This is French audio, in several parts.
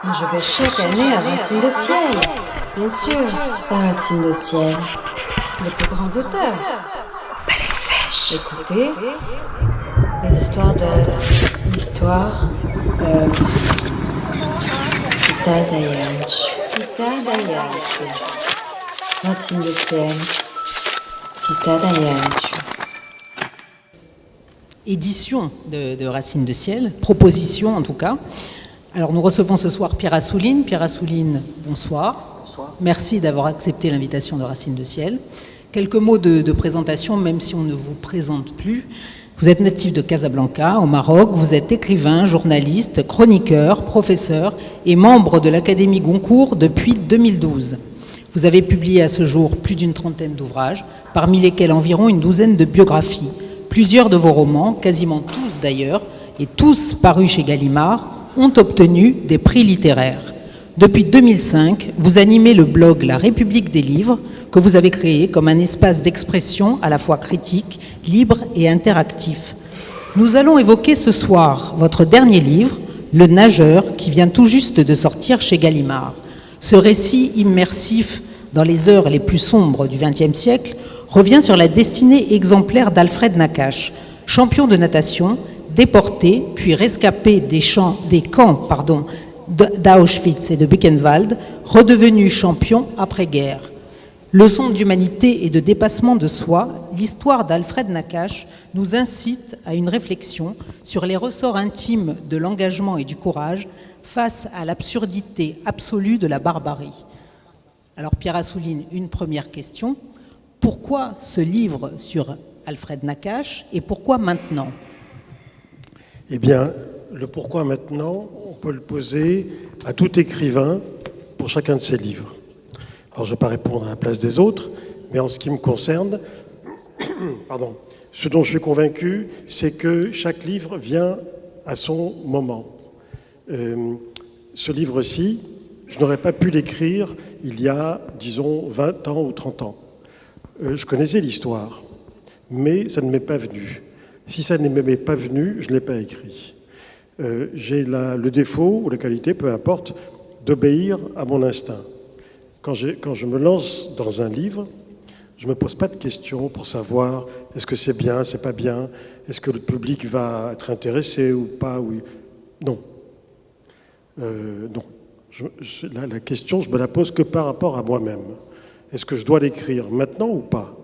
Je vais chaque année à Racine de Ciel. Bien sûr, à Racine de Ciel. Les plus grands auteurs. Écoutez, les histoires de... L'histoire... Cita Dayanch. Cita Dayanch. Racine de Ciel. Cita Dayanch. Édition de Racine de Ciel, proposition en tout cas. Alors nous recevons ce soir Pierre Assouline. Pierre Assouline, bonsoir. Bonsoir. Merci d'avoir accepté l'invitation de Racine de Ciel. Quelques mots de présentation, même si on ne vous présente plus. Vous êtes natif de Casablanca, au Maroc. Vous êtes écrivain, journaliste, chroniqueur, professeur et membre de l'Académie Goncourt depuis 2012. Vous avez publié à ce jour plus d'une trentaine d'ouvrages, parmi lesquels environ une douzaine de biographies. Plusieurs de vos romans, quasiment tous d'ailleurs, et tous parus chez Gallimard, ont obtenu des prix littéraires. Depuis 2005, vous animez le blog La République des livres, que vous avez créé comme un espace d'expression à la fois critique, libre et interactif. Nous allons évoquer ce soir votre dernier livre, Le Nageur, qui vient tout juste de sortir chez Gallimard. Ce récit immersif dans les heures les plus sombres du XXe siècle revient sur la destinée exemplaire d'Alfred Nakache, champion de natation, déporté puis rescapé des camps d'Auschwitz et de Buchenwald, redevenu champion après-guerre. Leçon d'humanité et de dépassement de soi, l'histoire d'Alfred Nakache nous incite à une réflexion sur les ressorts intimes de l'engagement et du courage face à l'absurdité absolue de la barbarie. Alors Pierre Assouline, une première question. Pourquoi ce livre sur Alfred Nakache et pourquoi maintenant ? Eh bien, le pourquoi maintenant, on peut le poser à tout écrivain pour chacun de ses livres. Alors, je ne vais pas répondre à la place des autres, mais en ce qui me concerne, ce dont je suis convaincu, c'est que chaque livre vient à son moment. Ce livre-ci, je n'aurais pas pu l'écrire il y a, disons, 20 ans ou 30 ans. Je connaissais l'histoire, mais ça ne m'est pas venu. Si ça ne m'est pas venu, je ne l'ai pas écrit. J'ai le défaut ou la qualité, peu importe, d'obéir à mon instinct. Quand je me lance dans un livre, je ne me pose pas de questions pour savoir est-ce que c'est bien, c'est pas bien, est-ce que le public va être intéressé ou pas. Oui. Non. Non. La question, je ne me la pose que par rapport à moi-même. Est-ce que je dois l'écrire maintenant ou pas ?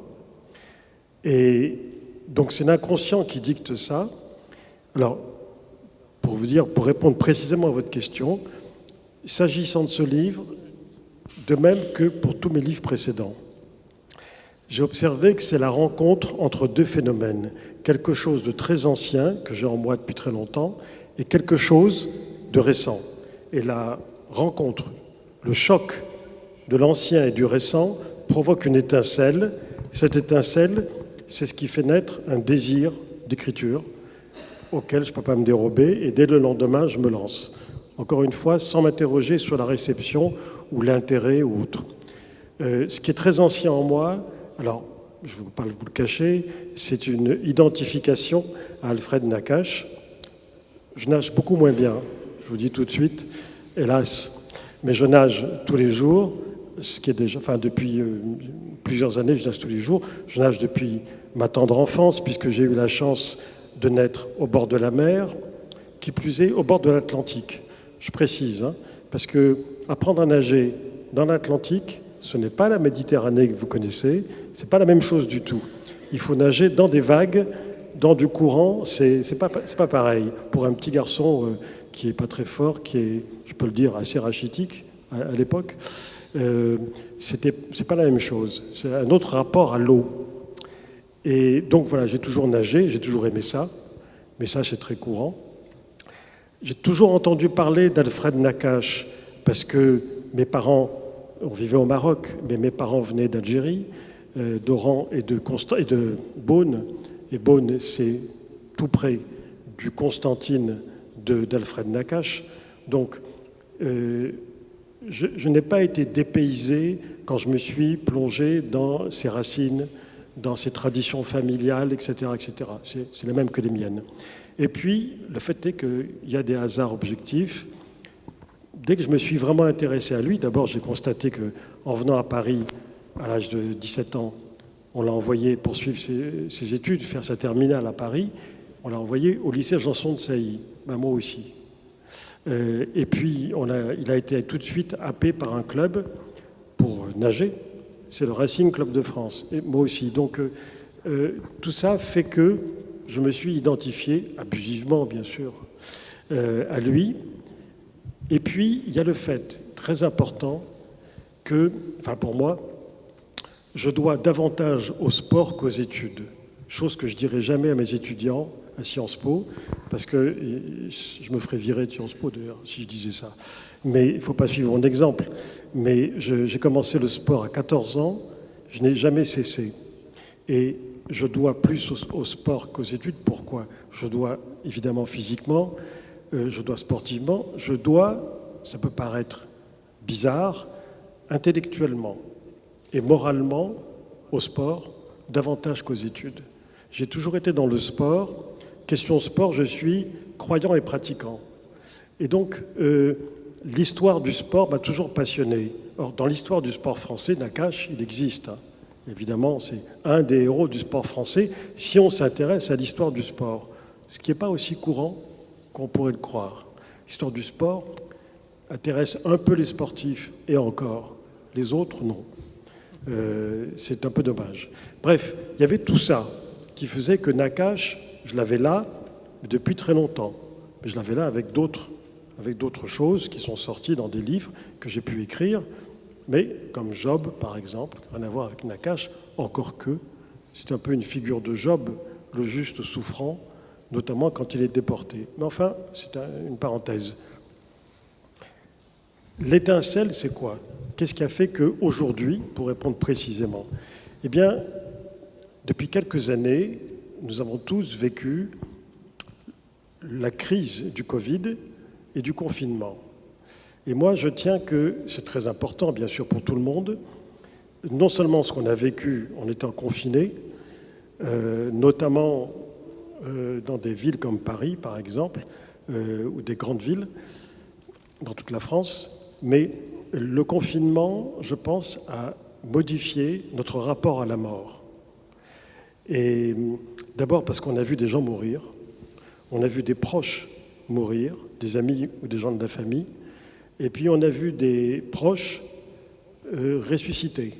Et donc c'est l'inconscient qui dicte ça. Alors, pour répondre précisément à votre question, s'agissant de ce livre, de même que pour tous mes livres précédents, j'ai observé que c'est la rencontre entre deux phénomènes, quelque chose de très ancien, que j'ai en moi depuis très longtemps, et quelque chose de récent. Et la rencontre, le choc de l'ancien et du récent provoque une étincelle. Cette étincelle, c'est ce qui fait naître un désir d'écriture auquel je ne peux pas me dérober, et dès le lendemain, je me lance. Encore une fois, sans m'interroger sur la réception ou l'intérêt ou autre. Ce qui est très ancien en moi, alors je ne veux pas vous le cacher, c'est une identification à Alfred Nakache. Je nage beaucoup moins bien, je vous dis tout de suite, hélas, mais je nage tous les jours, ce qui est déjà, depuis plusieurs années, je nage tous les jours. Je nage depuis ma tendre enfance, puisque j'ai eu la chance de naître au bord de la mer, qui plus est au bord de l'Atlantique. Je précise, parce que apprendre à nager dans l'Atlantique, ce n'est pas la Méditerranée que vous connaissez, c'est pas la même chose du tout. Il faut nager dans des vagues, dans du courant, c'est pas pareil. Pour un petit garçon qui est pas très fort, qui est, je peux le dire, assez rachitique à l'époque, c'est pas la même chose. C'est un autre rapport à l'eau. Et donc voilà, j'ai toujours nagé, j'ai toujours aimé ça, mais ça c'est très courant. J'ai toujours entendu parler d'Alfred Nakache parce que mes parents, on vivait au Maroc, mais mes parents venaient d'Algérie, d'Oran et de Beaune. Et Beaune, c'est tout près du Constantine d'Alfred Nakache. Donc, je n'ai pas été dépaysé quand je me suis plongé dans ses racines, dans ses traditions familiales, etc. etc. C'est les mêmes que les miennes. Et puis, le fait est qu'il y a des hasards objectifs. dès que je me suis vraiment intéressé à lui, d'abord j'ai constaté qu'en venant à Paris, à l'âge de 17 ans, on l'a envoyé poursuivre ses études, faire sa terminale à Paris, on l'a envoyé au lycée Janson de Sailly, ben moi aussi. Et puis il a été tout de suite happé par un club pour nager, c'est le Racing Club de France, et moi aussi. Donc tout ça fait que je me suis identifié, abusivement bien sûr, à lui. Et puis il y a le fait, très important, que, enfin pour moi, je dois davantage au sport qu'aux études, chose que je dirais jamais à mes étudiants à Sciences Po, parce que je me ferais virer de Sciences Po d'ailleurs si je disais ça. Mais il ne faut pas suivre mon exemple. Mais j'ai commencé le sport à 14 ans, je n'ai jamais cessé. Et je dois plus au sport qu'aux études. Pourquoi? Je dois évidemment physiquement, je dois sportivement, je dois, ça peut paraître bizarre, intellectuellement et moralement au sport davantage qu'aux études. J'ai toujours été dans le sport. Question sport, je suis croyant et pratiquant. Et donc, l'histoire du sport m'a toujours passionné. Or, dans l'histoire du sport français, Nakache, il existe. Hein. Évidemment, c'est un des héros du sport français si on s'intéresse à l'histoire du sport. Ce qui n'est pas aussi courant qu'on pourrait le croire. L'histoire du sport intéresse un peu les sportifs, et encore. Les autres, non. C'est un peu dommage. Bref, il y avait tout ça qui faisait que Nakache, je l'avais là depuis très longtemps. Mais je l'avais là avec d'autres choses qui sont sorties dans des livres que j'ai pu écrire, mais comme Job, par exemple, rien à voir avec Nakache, encore que c'est un peu une figure de Job, le juste souffrant, notamment quand il est déporté. Mais enfin, c'est une parenthèse. L'étincelle, c'est quoi? Qu'est-ce qui a fait qu'aujourd'hui, pour répondre précisément, eh bien, depuis quelques années, nous avons tous vécu la crise du Covid et du confinement. Et moi, je tiens que c'est très important, bien sûr, pour tout le monde, non seulement ce qu'on a vécu en étant confiné, notamment dans des villes comme Paris, par exemple, ou des grandes villes, dans toute la France, mais le confinement, je pense, a modifié notre rapport à la mort. Et d'abord parce qu'on a vu des gens mourir, on a vu des proches mourir, des amis ou des gens de la famille, et puis on a vu des proches ressusciter,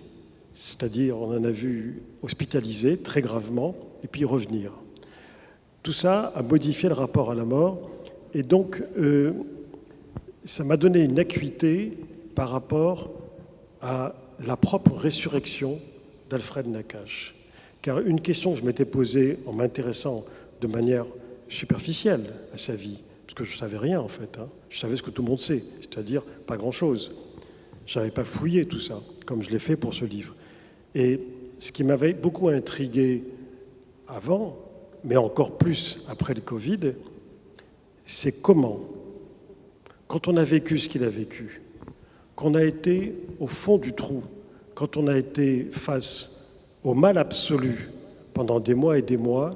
c'est-à-dire on en a vu hospitalisés très gravement et puis revenir. Tout ça a modifié le rapport à la mort et donc ça m'a donné une acuité par rapport à la propre résurrection d'Alfred Nakache. Car une question que je m'étais posée en m'intéressant de manière superficielle à sa vie, parce que je ne savais rien en fait, hein. Je savais ce que tout le monde sait, c'est-à-dire pas grand-chose. Je n'avais pas fouillé tout ça, comme je l'ai fait pour ce livre. Et ce qui m'avait beaucoup intrigué avant, mais encore plus après le Covid, c'est comment, quand on a vécu ce qu'il a vécu, qu'on a été au fond du trou, quand on a été face au mal absolu pendant des mois et des mois,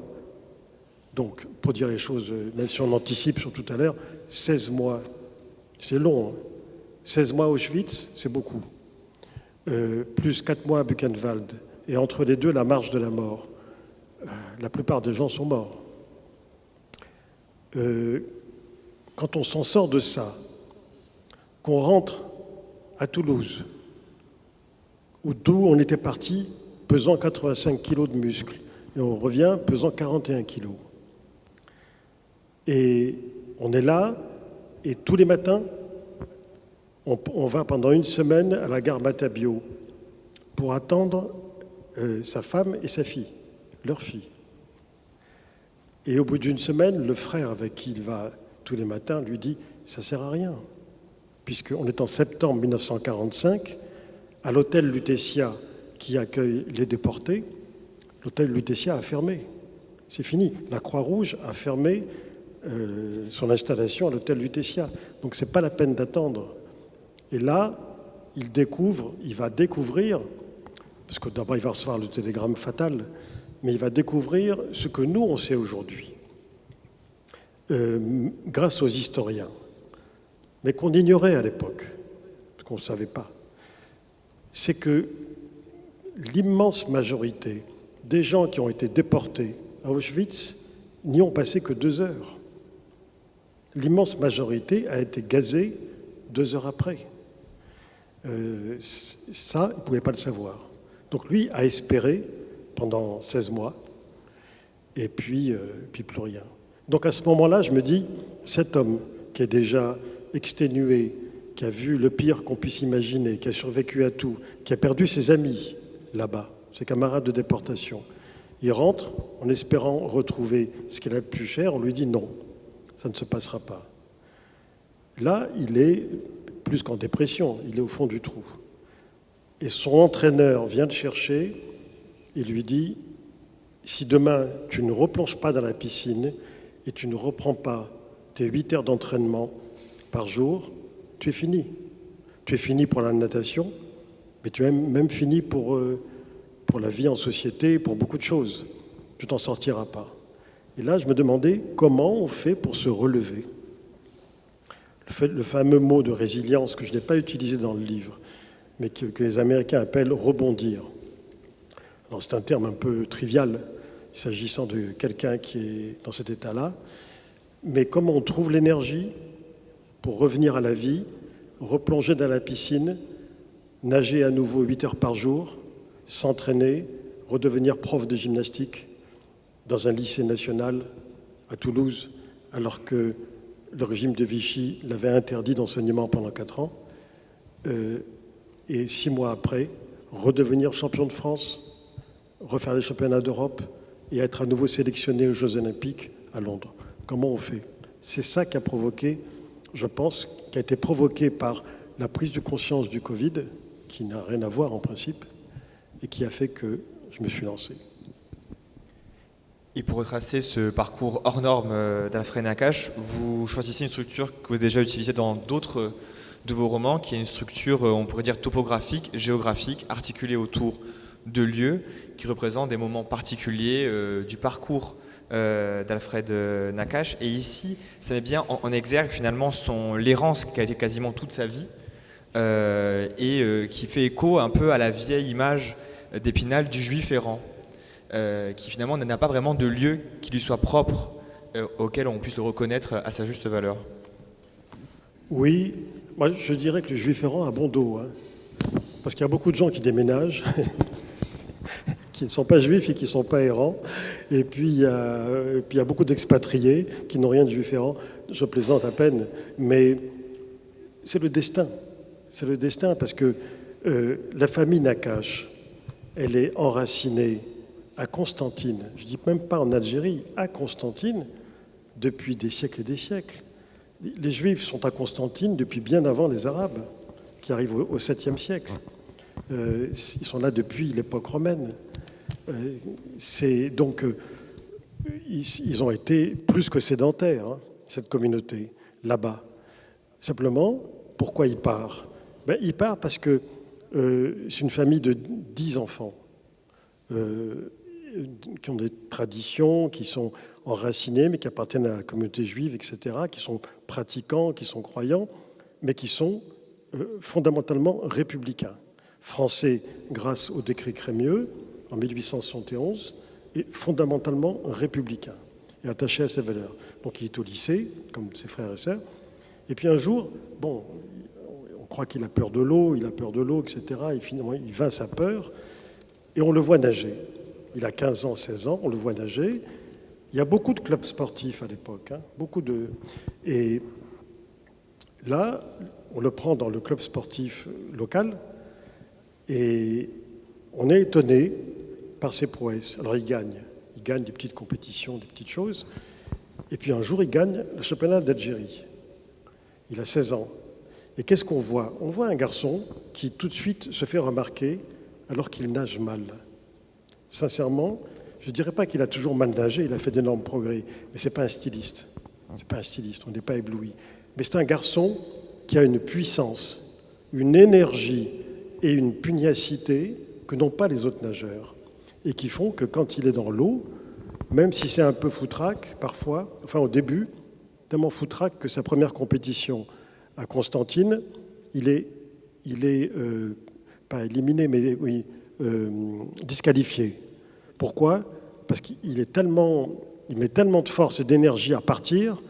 donc pour dire les choses, même si on anticipe sur tout à l'heure, 16 mois, c'est long, hein. 16 mois à Auschwitz, c'est beaucoup. Plus 4 mois à Buchenwald, et entre les deux, la marche de la mort. La plupart des gens sont morts. Quand on s'en sort de ça, qu'on rentre à Toulouse, d'où on était parti pesant 85 kilos de muscles, et on revient pesant 41 kilos. Et on est là, et tous les matins, on va pendant une semaine à la gare Matabio pour attendre sa femme et sa fille, leur fille. Et au bout d'une semaine, le frère avec qui il va tous les matins lui dit « ça ne sert à rien ». Puisqu'on est en septembre 1945, à l'hôtel Lutetia qui accueille les déportés, l'hôtel Lutetia a fermé. C'est fini. La Croix-Rouge a fermé son installation à l'hôtel Lutetia. Donc ce n'est pas la peine d'attendre. Et là, il va découvrir, parce que d'abord il va recevoir le télégramme fatal, mais il va découvrir ce que nous on sait aujourd'hui, grâce aux historiens. mais qu'on ignorait à l'époque, parce qu'on ne savait pas, c'est que l'immense majorité des gens qui ont été déportés à Auschwitz n'y ont passé que 2 heures. L'immense majorité a été gazée 2 heures après. Ça, il ne pouvait pas le savoir. Donc lui a espéré pendant 16 mois, et puis plus rien. Donc à ce moment-là, je me dis, cet homme qui est déjà exténué, qui a vu le pire qu'on puisse imaginer, qui a survécu à tout, qui a perdu ses amis là-bas, ses camarades de déportation, il rentre en espérant retrouver ce qu'il a de plus cher, on lui dit non, ça ne se passera pas. Là, il est plus qu'en dépression, il est au fond du trou. Et son entraîneur vient le chercher et lui dit, si demain tu ne replonges pas dans la piscine et tu ne reprends pas tes 8 heures d'entraînement par jour, tu es fini. Tu es fini pour la natation, mais tu es même fini pour la vie en société, pour beaucoup de choses. Tu t'en sortiras pas. Et là, je me demandais comment on fait pour se relever. Le fameux mot de résilience que je n'ai pas utilisé dans le livre, mais que les Américains appellent rebondir. Alors c'est un terme un peu trivial, s'agissant de quelqu'un qui est dans cet état-là, mais comment on trouve l'énergie pour revenir à la vie, replonger dans la piscine, nager à nouveau 8 heures par jour, s'entraîner, redevenir prof de gymnastique dans un lycée national à Toulouse, alors que le régime de Vichy l'avait interdit d'enseignement pendant 4 ans, et 6 mois après, redevenir champion de France, refaire les championnats d'Europe et être à nouveau sélectionné aux Jeux Olympiques à Londres. Comment on fait? C'est ça qui a provoqué, je pense, qui a été provoqué par la prise de conscience du Covid, qui n'a rien à voir en principe, et qui a fait que je me suis lancé. Et pour retracer ce parcours hors norme d'Alfred Nakache, vous choisissez une structure que vous avez déjà utilisée dans d'autres de vos romans, qui est une structure, on pourrait dire, topographique, géographique, articulée autour de lieux qui représentent des moments particuliers du parcours d'Alfred Nakache. Et ici, ça met bien en exergue finalement l'errance qui a été quasiment toute sa vie et qui fait écho un peu à la vieille image d'Épinal du juif errant, qui finalement n'a pas vraiment de lieu qui lui soit propre, auquel on puisse le reconnaître à sa juste valeur. Oui, moi je dirais que le juif errant a bon dos, hein, parce qu'il y a beaucoup de gens qui déménagent, qui ne sont pas juifs et qui ne sont pas errants, et puis il y a beaucoup d'expatriés qui n'ont rien de juif errant. Je plaisante à peine, mais c'est le destin. C'est le destin, parce que la famille Nakache, elle est enracinée à Constantine, je ne dis même pas en Algérie, à Constantine, depuis des siècles et des siècles. Les Juifs sont à Constantine depuis bien avant les Arabes, qui arrivent au 7e siècle. Ils sont là depuis l'époque romaine. Donc, ils ont été plus que sédentaires, hein, cette communauté, là-bas. Simplement, pourquoi il part? Il part parce que c'est une famille de 10 enfants qui ont des traditions, qui sont enracinés, mais qui appartiennent à la communauté juive, etc., qui sont pratiquants, qui sont croyants, mais qui sont fondamentalement républicains. Français grâce au décret Crémieux, en 1871, et fondamentalement républicains, et attachés à ses valeurs. Donc il est au lycée, comme ses frères et sœurs, et puis un jour, on croit qu'il a peur de l'eau, etc., et finalement il vainc sa peur, et on le voit nager. Il a 15 ans, 16 ans, on le voit nager. Il y a beaucoup de clubs sportifs à l'époque, hein, et là, on le prend dans le club sportif local et on est étonné par ses prouesses. Alors il gagne des petites compétitions, des petites choses, et puis un jour il gagne le championnat d'Algérie. Il a 16 ans. Et qu'est-ce qu'on voit? On voit un garçon qui tout de suite se fait remarquer alors qu'il nage mal. Sincèrement, je ne dirais pas qu'il a toujours mal nagé, il a fait d'énormes progrès, mais ce n'est pas un styliste. C'est pas un styliste, on n'est pas ébloui. Mais c'est un garçon qui a une puissance, une énergie et une pugnacité que n'ont pas les autres nageurs, et qui font que quand il est dans l'eau, même si c'est un peu foutraque parfois, enfin au début, tellement foutraque que sa première compétition à Constantine, il est pas éliminé, mais oui, disqualifié. Pourquoi ? Parce qu'il met tellement de force et d'énergie à partir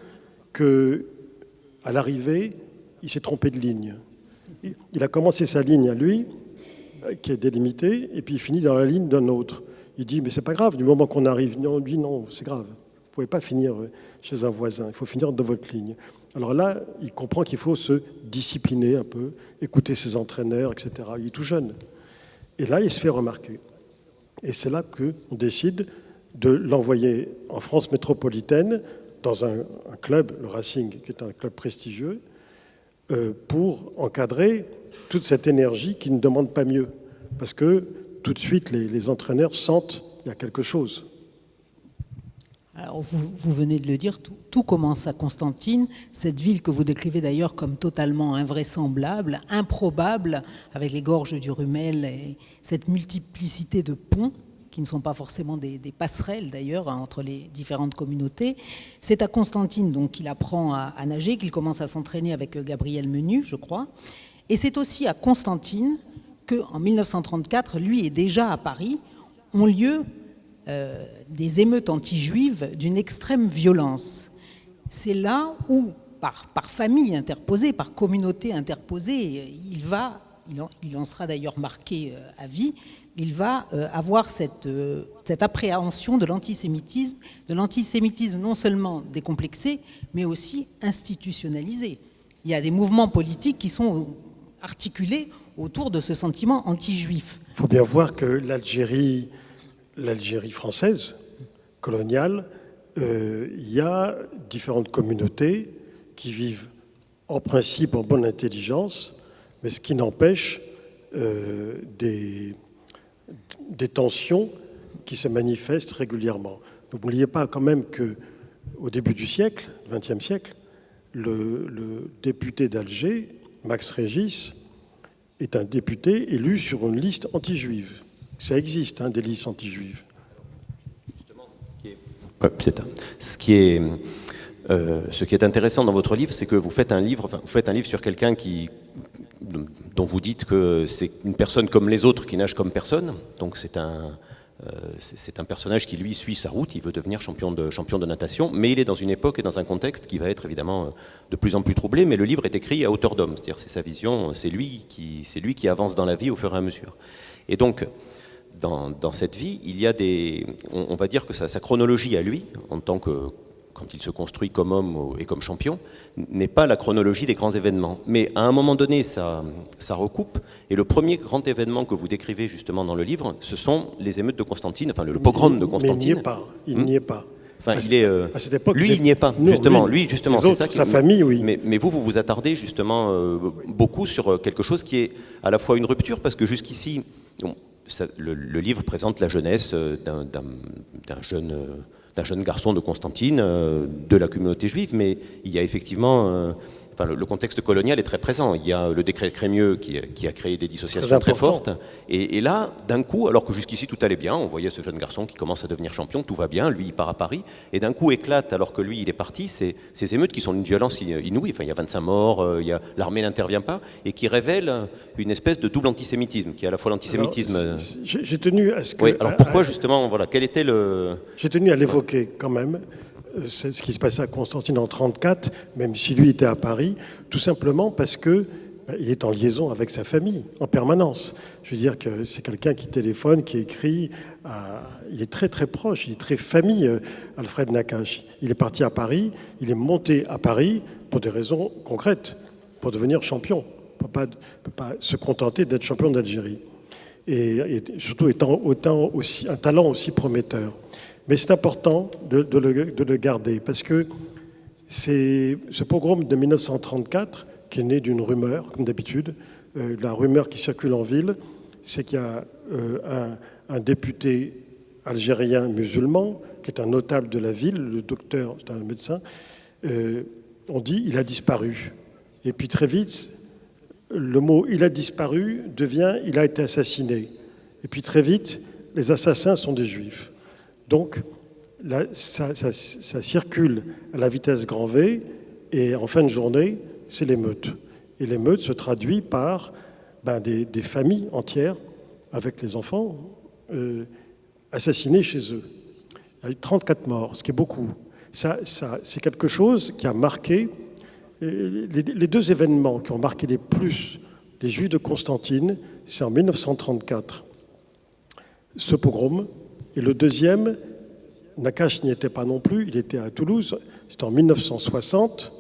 qu'à l'arrivée, il s'est trompé de ligne. Il a commencé sa ligne à lui, qui est délimitée, et puis il finit dans la ligne d'un autre. Il dit, mais c'est pas grave, du moment qu'on arrive. Non, lui, non, c'est grave. Vous ne pouvez pas finir chez un voisin, il faut finir dans votre ligne. Alors là, il comprend qu'il faut se discipliner un peu, écouter ses entraîneurs, etc. Il est tout jeune. Et là, il se fait remarquer. Et c'est là qu'on décide de l'envoyer en France métropolitaine, dans un club, le Racing, qui est un club prestigieux, pour encadrer toute cette énergie qui ne demande pas mieux. Parce que tout de suite, les entraîneurs sentent qu'il y a quelque chose. Alors, vous venez de le dire, tout commence à Constantine, cette ville que vous décrivez d'ailleurs comme totalement invraisemblable, improbable, avec les gorges du Rumel et cette multiplicité de ponts, qui ne sont pas forcément des passerelles d'ailleurs entre les différentes communautés. C'est à Constantine donc qu'il apprend à nager, qu'il commence à s'entraîner avec Gabriel Menu, je crois. Et c'est aussi à Constantine qu'en 1934, lui et déjà à Paris, ont lieu des émeutes anti-juives d'une extrême violence. C'est là où, par famille interposée, par communauté interposée, il en sera d'ailleurs marqué à vie, il va avoir cette appréhension de l'antisémitisme non seulement décomplexé, mais aussi institutionnalisé. Il y a des mouvements politiques qui sont articulés autour de ce sentiment anti-juif. Il faut bien voir que l'Algérie française, coloniale, il y a différentes communautés qui vivent en principe en bonne intelligence, mais ce qui n'empêche des tensions qui se manifestent régulièrement. N'oubliez pas quand même qu'au début du siècle, XXe siècle, le député d'Alger, Max Régis, est un député élu sur une liste anti-juive. Ça existe, des listes anti-juives. Justement, ce qui est intéressant dans votre livre, c'est que vous faites un livre sur quelqu'un dont vous dites que c'est une personne comme les autres qui nage comme personne. Donc c'est un personnage qui, lui, suit sa route, il veut devenir champion de natation, mais il est dans une époque et dans un contexte qui va être évidemment de plus en plus troublé, mais le livre est écrit à hauteur d'homme, c'est-à-dire c'est sa vision, c'est lui qui avance dans la vie au fur et à mesure. Et donc, dans cette vie, il y a on va dire que sa chronologie à lui, quand il se construit comme homme et comme champion, n'est pas la chronologie des grands événements. Mais à un moment donné, ça recoupe. Et le premier grand événement que vous décrivez justement dans le livre, ce sont les émeutes de Constantine, enfin le pogrom de Constantine. Mais il n'y est pas. Enfin, à cette époque, il n'y est pas, justement. Lui, justement, c'est ça. Sa famille, oui. Mais vous vous attardez justement beaucoup sur quelque chose qui est à la fois une rupture, parce que jusqu'ici, le livre présente la jeunesse d'un jeune garçon de Constantine, de la communauté juive, mais il y a effectivement... le contexte colonial est très présent. Il y a le décret Crémieux qui a créé des dissociations très fortes. Et là, d'un coup, alors que jusqu'ici tout allait bien, on voyait ce jeune garçon qui commence à devenir champion, tout va bien, lui il part à Paris, et d'un coup éclate, alors que lui il est parti, ces émeutes qui sont d'une violence inouïe. Enfin, il y a 25 morts, l'armée n'intervient pas, et qui révèlent une espèce de double antisémitisme, qui est à la fois l'antisémitisme... Alors, j'ai tenu à ce que... Oui, alors pourquoi justement, quel était le... J'ai tenu à l'évoquer quand même. C'est ce qui se passait à Constantine en 1934, même si lui était à Paris, tout simplement parce que il est en liaison avec sa famille en permanence. Je veux dire que c'est quelqu'un qui téléphone, qui écrit. Il est très très proche, il est très famille, Alfred Nakache. Il est parti à Paris, il est monté à Paris pour des raisons concrètes, pour devenir champion. Il ne peut pas se contenter d'être champion d'Algérie. Et surtout étant un talent aussi prometteur. Mais c'est important de le garder, parce que c'est ce pogrom de 1934 qui est né d'une rumeur, comme d'habitude. La rumeur qui circule en ville, c'est qu'il y a un député algérien musulman, qui est un notable de la ville, le docteur, c'est un médecin, on dit il a disparu. Et puis très vite, le mot il a disparu devient il a été assassiné. Et puis très vite, les assassins sont des juifs. Donc, là, ça circule à la vitesse grand V, et en fin de journée, c'est l'émeute. Et l'émeute se traduit par des familles entières, avec les enfants, assassinés chez eux. Il y a eu 34 morts, ce qui est beaucoup. Ça, c'est quelque chose qui a marqué les deux événements qui ont marqué les plus les Juifs de Constantine, c'est en 1934, ce pogrom, et le deuxième, Nakache n'y était pas non plus, il était à Toulouse, c'était en 1960,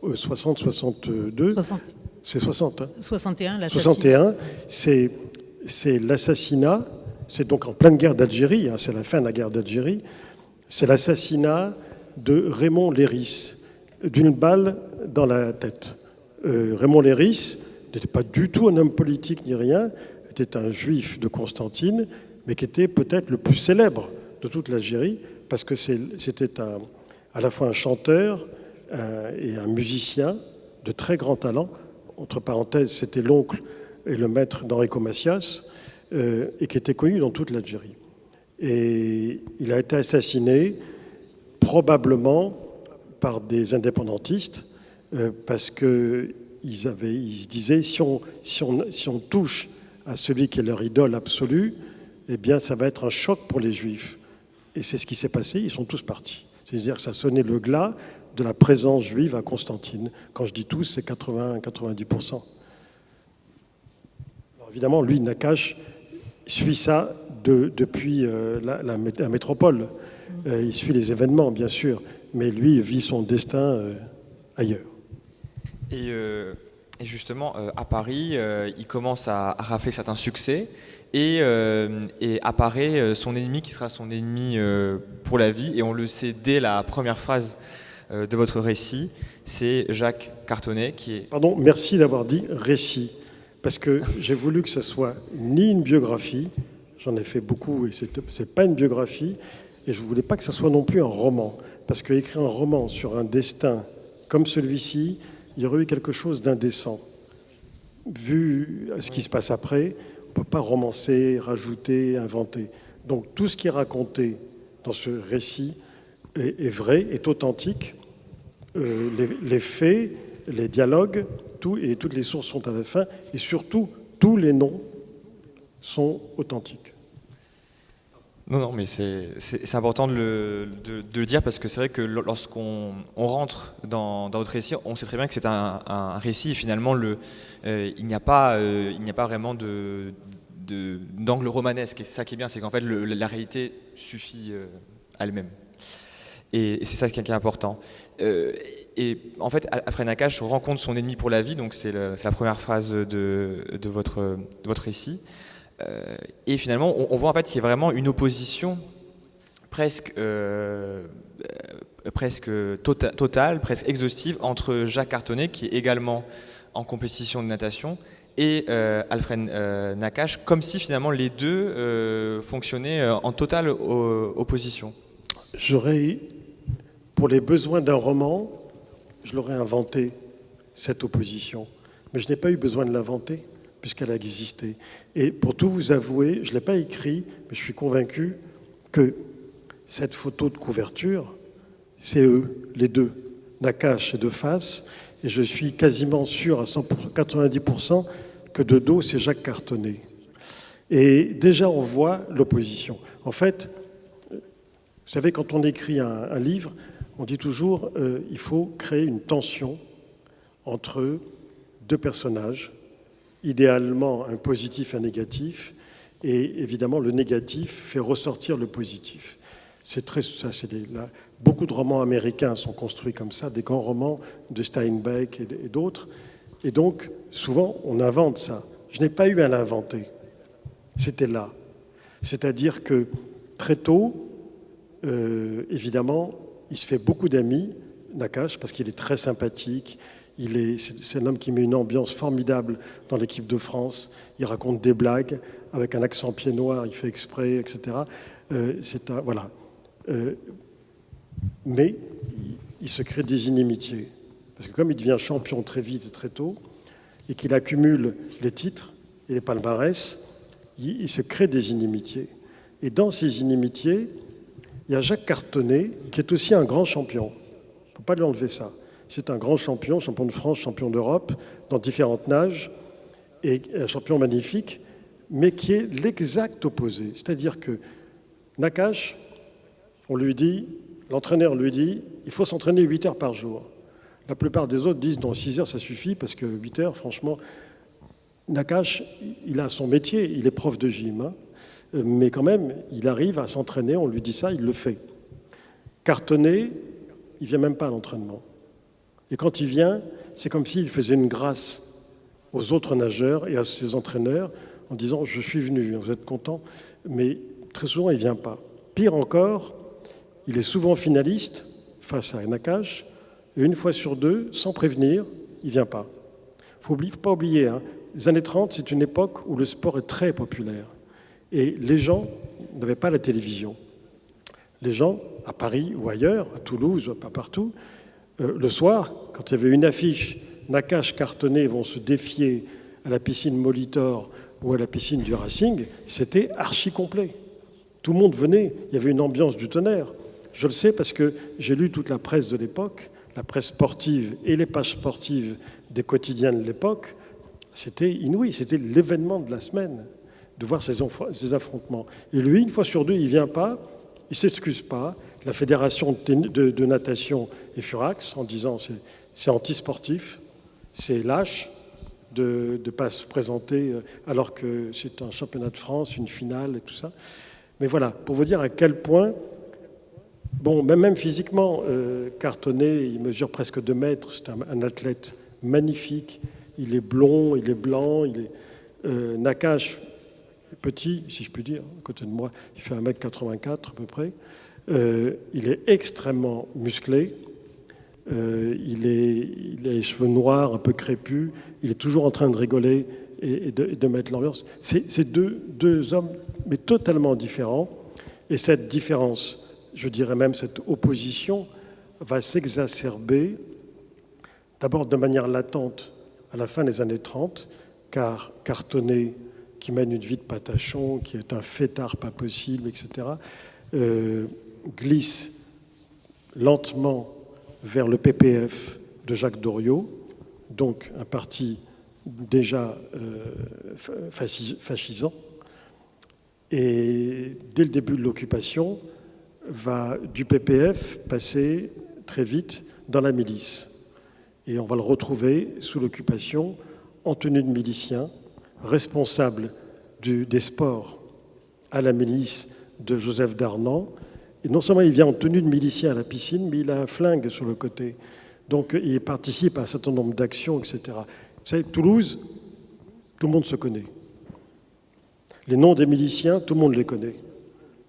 60-62, c'est 60, hein 61, l'assassinat. 61, c'est l'assassinat, c'est donc en pleine guerre d'Algérie, hein, c'est la fin de la guerre d'Algérie, c'est l'assassinat de Raymond Léris, d'une balle dans la tête. Raymond Léris n'était pas du tout un homme politique ni rien, était un juif de Constantine, mais qui était peut-être le plus célèbre de toute l'Algérie, parce que c'était à la fois un chanteur et un musicien de très grand talent. Entre parenthèses, c'était l'oncle et le maître d'Enrico Macias, et qui était connu dans toute l'Algérie. Et il a été assassiné probablement par des indépendantistes, parce qu'ils se disaient, si on touche à celui qui est leur idole absolue, eh bien ça va être un choc pour les Juifs. Et c'est ce qui s'est passé, ils sont tous partis. C'est-à-dire que ça sonnait le glas de la présence juive à Constantine. Quand je dis tous, c'est 80-90%. Alors évidemment, lui, Nakache, suit ça depuis la métropole. Il suit les événements, bien sûr, mais lui vit son destin ailleurs. Et justement, à Paris, il commence à rafler certains succès et apparaît son ennemi qui sera son ennemi pour la vie. Et on le sait dès la première phrase de votre récit, c'est Jacques Cartonnet qui est... Pardon, merci d'avoir dit récit, parce que j'ai voulu que ce soit ni une biographie, j'en ai fait beaucoup et c'est pas une biographie, et je ne voulais pas que ce soit non plus un roman, parce qu'écrire un roman sur un destin comme celui-ci, il y aurait eu quelque chose d'indécent. Vu ce qui se passe après, on ne peut pas romancer, rajouter, inventer. Donc tout ce qui est raconté dans ce récit est vrai, est authentique. Les faits, les dialogues, toutes les sources sont à la fin, et surtout, tous les noms sont authentiques. Non, mais c'est important de le dire, parce que c'est vrai que lorsqu'on rentre dans votre récit, on sait très bien que c'est un récit, et finalement, il n'y a pas vraiment d'angle romanesque. Et c'est ça qui est bien, c'est qu'en fait, la réalité suffit à elle-même. Et c'est ça qui est important. Et en fait, Alfred Nakache rencontre son ennemi pour la vie, donc c'est la première phrase de votre récit. Et finalement, on voit en fait qu'il y a vraiment une opposition presque totale, presque exhaustive entre Jacques Cartonnet, qui est également en compétition de natation, et Alfred Nakache, comme si finalement les deux fonctionnaient en totale opposition. Pour les besoins d'un roman, je l'aurais inventé, cette opposition. Mais je n'ai pas eu besoin de l'inventer, puisqu'elle a existé. Et pour tout vous avouer, je ne l'ai pas écrit, mais je suis convaincu que cette photo de couverture, c'est eux, les deux. Nakache est de face, et je suis quasiment sûr à 90% que de dos, c'est Jacques Cartonnet. Et déjà, on voit l'opposition. En fait, vous savez, quand on écrit un livre, on dit toujours il faut créer une tension entre deux personnages, idéalement un positif et un négatif, et évidemment le négatif fait ressortir le positif. Beaucoup de romans américains sont construits comme ça, des grands romans de Steinbeck et d'autres, et donc souvent on invente ça. Je n'ai pas eu à l'inventer, c'était là. C'est-à-dire que très tôt, évidemment, il se fait beaucoup d'amis, Nakache, parce qu'il est très sympathique. C'est un homme qui met une ambiance formidable dans l'équipe de France. Il raconte des blagues avec un accent pied noir, il fait exprès, etc. Voilà. Mais il se crée des inimitiés. Parce que comme il devient champion très vite et très tôt, et qu'il accumule les titres et les palmarès, il se crée des inimitiés. Et dans ces inimitiés, il y a Jacques Cartonnet, qui est aussi un grand champion. Il ne faut pas lui enlever ça. C'est un grand champion, champion de France, champion d'Europe, dans différentes nages, et un champion magnifique, mais qui est l'exact opposé. C'est-à-dire que Nakache, l'entraîneur lui dit, il faut s'entraîner 8 heures par jour. La plupart des autres disent, non, 6 heures, ça suffit, parce que 8 heures, franchement, Nakache, il a son métier, il est prof de gym, hein, mais quand même, il arrive à s'entraîner, on lui dit ça, il le fait. Cartonnet, il ne vient même pas à l'entraînement. Et quand il vient, c'est comme s'il faisait une grâce aux autres nageurs et à ses entraîneurs en disant « je suis venu, vous êtes content », mais très souvent, il ne vient pas. Pire encore, il est souvent finaliste face à Nakache, et une fois sur deux, sans prévenir, il ne vient pas. Il ne faut pas oublier, hein, les années 30, c'est une époque où le sport est très populaire. Et les gens n'avaient pas la télévision. Les gens, à Paris ou ailleurs, à Toulouse, pas partout, le soir, quand il y avait une affiche, Nakache, Cartonnet vont se défier à la piscine Molitor ou à la piscine du Racing, c'était archi complet. Tout le monde venait, il y avait une ambiance du tonnerre. Je le sais parce que j'ai lu toute la presse de l'époque, la presse sportive et les pages sportives des quotidiens de l'époque. C'était inouï, c'était l'événement de la semaine, de voir ces affrontements. Et lui, une fois sur deux, il ne vient pas, il ne s'excuse pas. La fédération de natation est furax en disant c'est antisportif, c'est lâche de ne pas se présenter alors que c'est un championnat de France, une finale et tout ça. Mais voilà, pour vous dire à quel point, bon, même physiquement, Cartonnet, il mesure presque 2 mètres, c'est un athlète magnifique, il est blond, il est blanc, il est Nakache, petit, si je puis dire, à côté de moi, il fait 1m84 à peu près. Il est extrêmement musclé, il a les cheveux noirs, un peu crépus, il est toujours en train de rigoler et de mettre l'ambiance. C'est deux hommes, mais totalement différents. Et cette différence, je dirais même cette opposition, va s'exacerber d'abord de manière latente à la fin des années 30, car Cartonnet, qui mène une vie de patachon, qui est un fêtard pas possible, etc., glisse lentement vers le PPF de Jacques Doriot, donc un parti déjà fascisant, et dès le début de l'occupation, va du PPF passer très vite dans la milice. Et on va le retrouver sous l'occupation en tenue de milicien, responsable des sports à la milice de Joseph Darnan. Et non seulement il vient en tenue de milicien à la piscine, mais il a un flingue sur le côté. Donc il participe à un certain nombre d'actions, etc. Vous savez, Toulouse, tout le monde se connaît. Les noms des miliciens, tout le monde les connaît.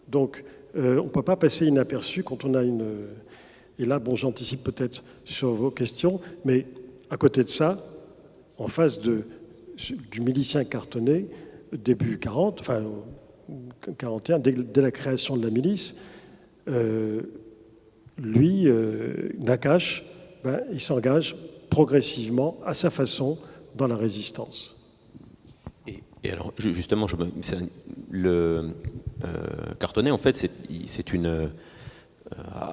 Donc on ne peut pas passer inaperçu quand on a une... Et là, bon, j'anticipe peut-être sur vos questions, mais à côté de ça, en face du milicien Cartonnet, début 40, enfin 41, dès la création de la milice, lui, Nakache, il s'engage progressivement, à sa façon, dans la résistance. Et alors, justement, Cartonnet, en fait, c'est une...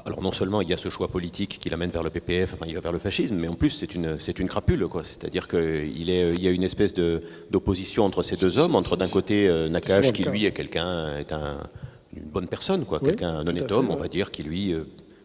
alors non seulement il y a ce choix politique qui l'amène vers le PPF, enfin il va vers le fascisme, mais en plus c'est une crapule, quoi. C'est-à-dire qu'il y a une espèce d'opposition entre ces deux hommes, entre d'un côté Nakache qui lui est une bonne personne, quoi, oui, un honnête homme, on va dire, qui lui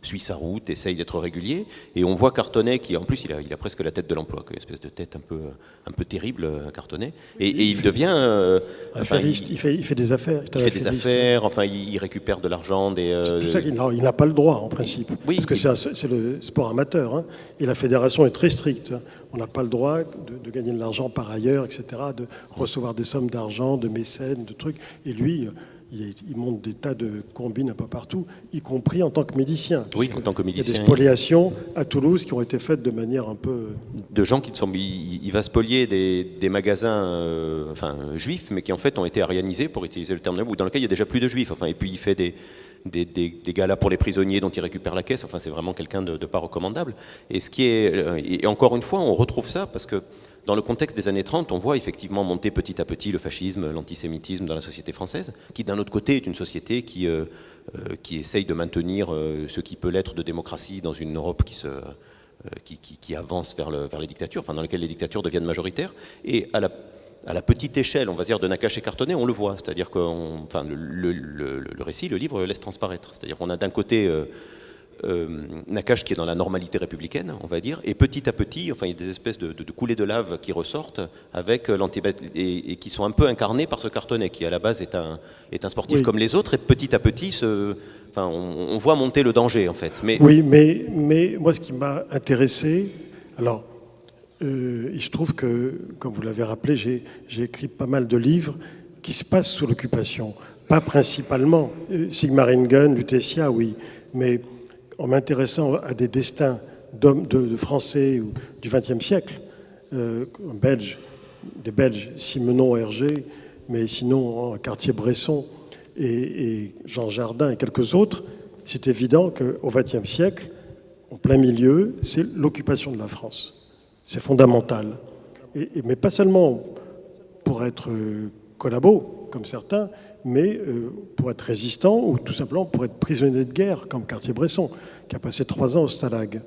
suit sa route, essaye d'être régulier, et on voit Cartonnet qui, en plus, il a presque la tête de l'emploi, une espèce de tête un peu terrible, Cartonnet, et il devient... affairiste, il fait des affaires. Il fait des affaires, enfin, il récupère de l'argent, C'est tout ça qu'il n'a pas le droit, en principe, oui, parce que c'est le sport amateur, hein, et la fédération est très stricte. Hein. On n'a pas le droit de gagner de l'argent par ailleurs, etc., de recevoir des sommes d'argent, de mécènes, de trucs, et lui... Il monte des tas de combines un peu partout, y compris en tant que milicien. Oui, en tant que milicien. Il y a des spoliations à Toulouse qui ont été faites de manière un peu... De gens qui sont... Il va spolier des magasins juifs, mais qui en fait ont été arianisés, pour utiliser le terme, ou dans lequel il n'y a déjà plus de juifs. Enfin, et puis il fait des galas pour les prisonniers dont il récupère la caisse. Enfin, c'est vraiment quelqu'un de pas recommandable. Et encore une fois, on retrouve ça parce que dans le contexte des années 30, on voit effectivement monter petit à petit le fascisme, l'antisémitisme dans la société française, qui d'un autre côté est une société qui essaye de maintenir ce qui peut l'être de démocratie dans une Europe qui avance vers les dictatures, enfin dans lesquelles les dictatures deviennent majoritaires. Et à la petite échelle, on va dire, de Nakache et Cartonnet, on le voit. C'est-à-dire que le récit, le livre, le laisse transparaître. C'est-à-dire qu'on a d'un côté Nakache qui est dans la normalité républicaine, on va dire, et petit à petit, enfin, il y a des espèces de coulées de lave qui ressortent avec et qui sont un peu incarnées par ce Cartonnet, qui à la base est un sportif comme les autres, et petit à petit, on voit monter le danger, en fait. Oui, mais moi, ce qui m'a intéressé, alors, il se trouve que, comme vous l'avez rappelé, j'ai écrit pas mal de livres qui se passent sous l'occupation. Pas principalement. Sigmaringen, Lutetia, oui, mais en m'intéressant à des destins d'hommes de Français du XXe siècle, des Belges, Simenon, Hergé, mais sinon Cartier-Bresson et Jean Jardin et quelques autres, c'est évident qu'au XXe siècle, en plein milieu, c'est l'occupation de la France. C'est fondamental. Mais pas seulement pour être collabo, comme certains, mais pour être résistant ou tout simplement pour être prisonnier de guerre, comme Cartier-Bresson, qui a passé 3 ans au Stalag.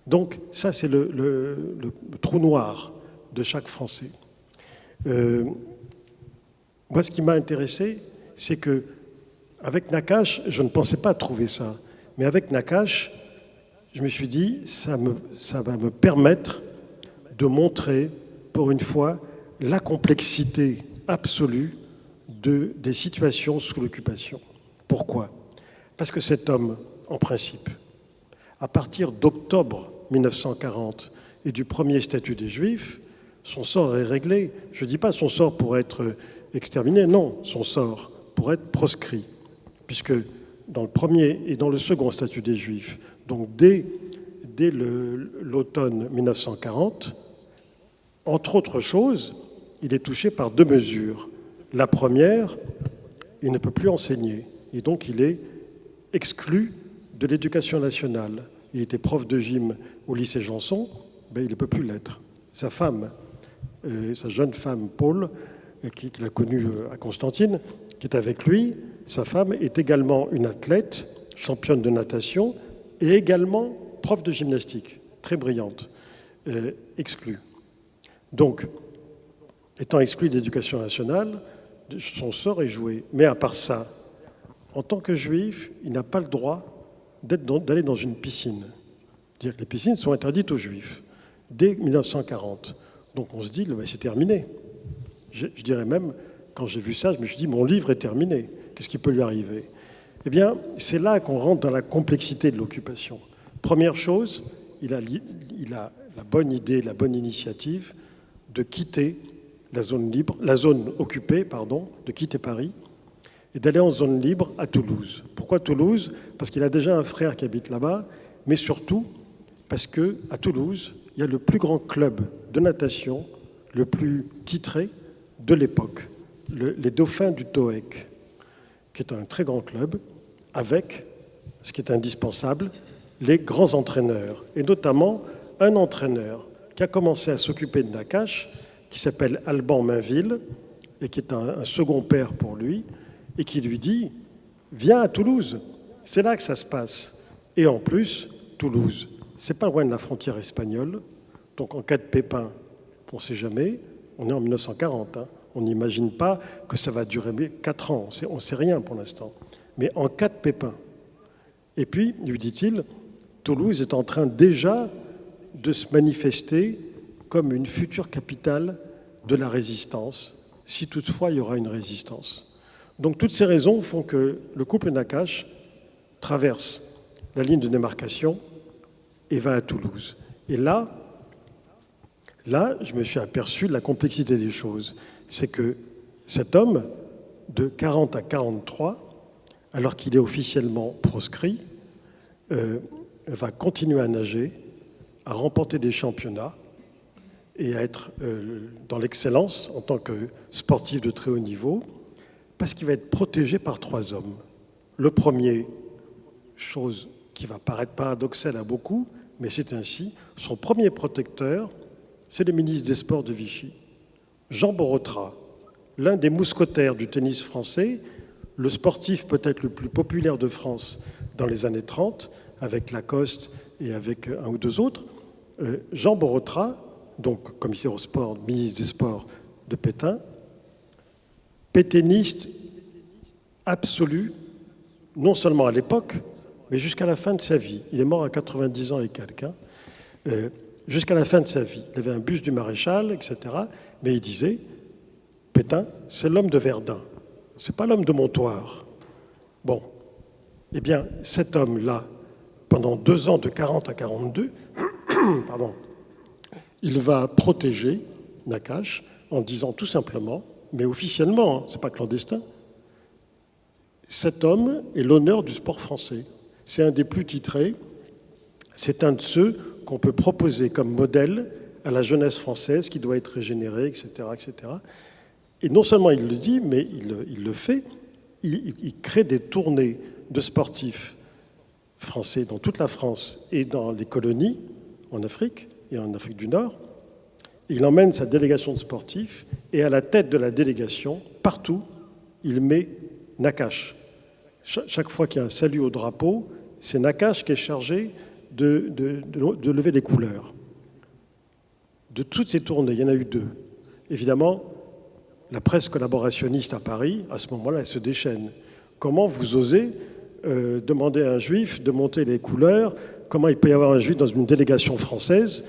Donc ça, c'est le trou noir de chaque Français. Moi, ce qui m'a intéressé, c'est que avec Nakache, je ne pensais pas trouver ça, mais avec Nakache, je me suis dit, ça va me permettre de montrer, pour une fois, la complexité absolue des situations sous l'occupation. Pourquoi ? Parce que cet homme, en principe, à partir d'octobre 1940 et du premier statut des Juifs, son sort est réglé. Je ne dis pas son sort pour être exterminé, non, son sort pour être proscrit. Puisque dans le premier et dans le second statut des Juifs, donc dès l'automne 1940, entre autres choses, il est touché par 2 mesures. La première, il ne peut plus enseigner, et donc il est exclu de l'éducation nationale. Il était prof de gym au lycée Janson, ben il ne peut plus l'être. Sa femme, sa jeune femme Paul, qu'il a connue à Constantine, qui est avec lui, sa femme est également une athlète, championne de natation, et également prof de gymnastique, très brillante, exclue. Donc, étant exclu de l'éducation nationale, son sort est joué. Mais à part ça, en tant que juif, il n'a pas le droit d'aller dans une piscine. Les piscines sont interdites aux juifs dès 1940. Donc on se dit, c'est terminé. Je dirais même, quand j'ai vu ça, je me suis dit, mon livre est terminé. Qu'est-ce qui peut lui arriver ? Eh bien, c'est là qu'on rentre dans la complexité de l'occupation. Première chose, il a la bonne idée, la bonne initiative de quitter la zone occupée, de quitter Paris et d'aller en zone libre à Toulouse. Pourquoi Toulouse ? Parce qu'il a déjà un frère qui habite là-bas, mais surtout parce qu'à Toulouse, il y a le plus grand club de natation, le plus titré de l'époque, les Dauphins du TOEC, qui est un très grand club, avec, ce qui est indispensable, les grands entraîneurs, et notamment un entraîneur qui a commencé à s'occuper de Nakache, qui s'appelle Alban Mainville, et qui est un second père pour lui, et qui lui dit « Viens à Toulouse, c'est là que ça se passe. » Et en plus, Toulouse, c'est pas loin de la frontière espagnole, donc en cas de pépin, on ne sait jamais, on est en 1940, on n'imagine pas que ça va durer 4 ans, on ne sait rien pour l'instant, mais en cas de pépin. Et puis, lui dit-il, Toulouse est en train déjà de se manifester comme une future capitale de la résistance, si toutefois il y aura une résistance. Donc toutes ces raisons font que le couple Nakache traverse la ligne de démarcation et va à Toulouse. Et là, je me suis aperçu de la complexité des choses. C'est que cet homme, de 40 à 43, alors qu'il est officiellement proscrit, va continuer à nager, à remporter des championnats et à être dans l'excellence en tant que sportif de très haut niveau, parce qu'il va être protégé par 3 hommes. Le premier, chose qui va paraître paradoxale à beaucoup, mais c'est ainsi, son premier protecteur, c'est le ministre des Sports de Vichy, Jean Borotra, l'un des mousquetaires du tennis français, le sportif peut-être le plus populaire de France dans les années 30, avec Lacoste et avec un ou deux autres, Jean Borotra, donc commissaire au sport, ministre des Sports de Pétain, pétainiste absolu, non seulement à l'époque, mais jusqu'à la fin de sa vie. Il est mort à 90 ans et quelques. Jusqu'à la fin de sa vie. Il avait un buste du maréchal, etc. Mais il disait, Pétain, c'est l'homme de Verdun, c'est pas l'homme de Montoire. Bon, eh bien, cet homme-là, pendant 2 ans, de 40 à 42, pardon, il va protéger Nakache en disant tout simplement, mais officiellement, c'est pas clandestin, cet homme est l'honneur du sport français. C'est un des plus titrés, c'est un de ceux qu'on peut proposer comme modèle à la jeunesse française qui doit être régénérée, etc., etc. Et non seulement il le dit, mais il le fait. Il crée des tournées de sportifs français dans toute la France et dans les colonies, en Afrique et en Afrique du Nord. Il emmène sa délégation de sportifs et à la tête de la délégation, partout, il met Nakache. Chaque fois qu'il y a un salut au drapeau, c'est Nakache qui est chargé de lever les couleurs. De toutes ces tournées, il y en a eu 2. Évidemment, la presse collaborationniste à Paris, à ce moment-là, elle se déchaîne. Comment vous osez demander à un juif de monter les couleurs? Comment il peut y avoir un juif dans une délégation française?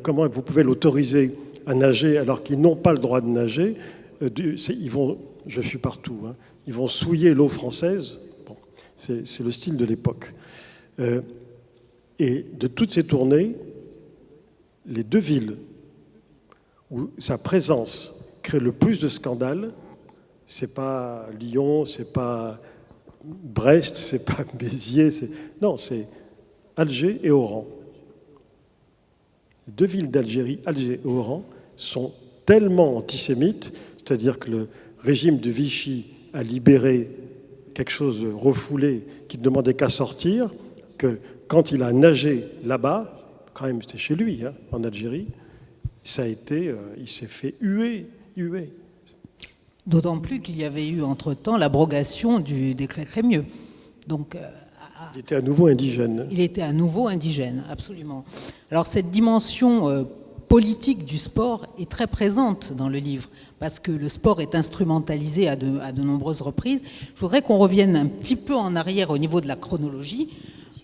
Comment vous pouvez l'autoriser à nager alors qu'ils n'ont pas le droit de nager? Je suis partout, hein, ils vont souiller l'eau française. Bon, c'est le style de l'époque. Et de toutes ces tournées, les 2 villes où sa présence crée le plus de scandales, c'est pas Lyon, c'est pas Brest, c'est pas Béziers, non, c'est Alger et Oran. Les 2 villes d'Algérie, Alger et Oran, sont tellement antisémites, c'est-à-dire que le régime de Vichy a libéré quelque chose de refoulé qui ne demandait qu'à sortir, que quand il a nagé là-bas, quand même c'était chez lui, hein, en Algérie, ça a été, il s'est fait huer. D'autant plus qu'il y avait eu entre-temps l'abrogation du décret Crémieux. Donc, il était à nouveau indigène. Il était à nouveau indigène, absolument. Alors cette dimension politique du sport est très présente dans le livre, parce que le sport est instrumentalisé à de nombreuses reprises. Je voudrais qu'on revienne un petit peu en arrière au niveau de la chronologie.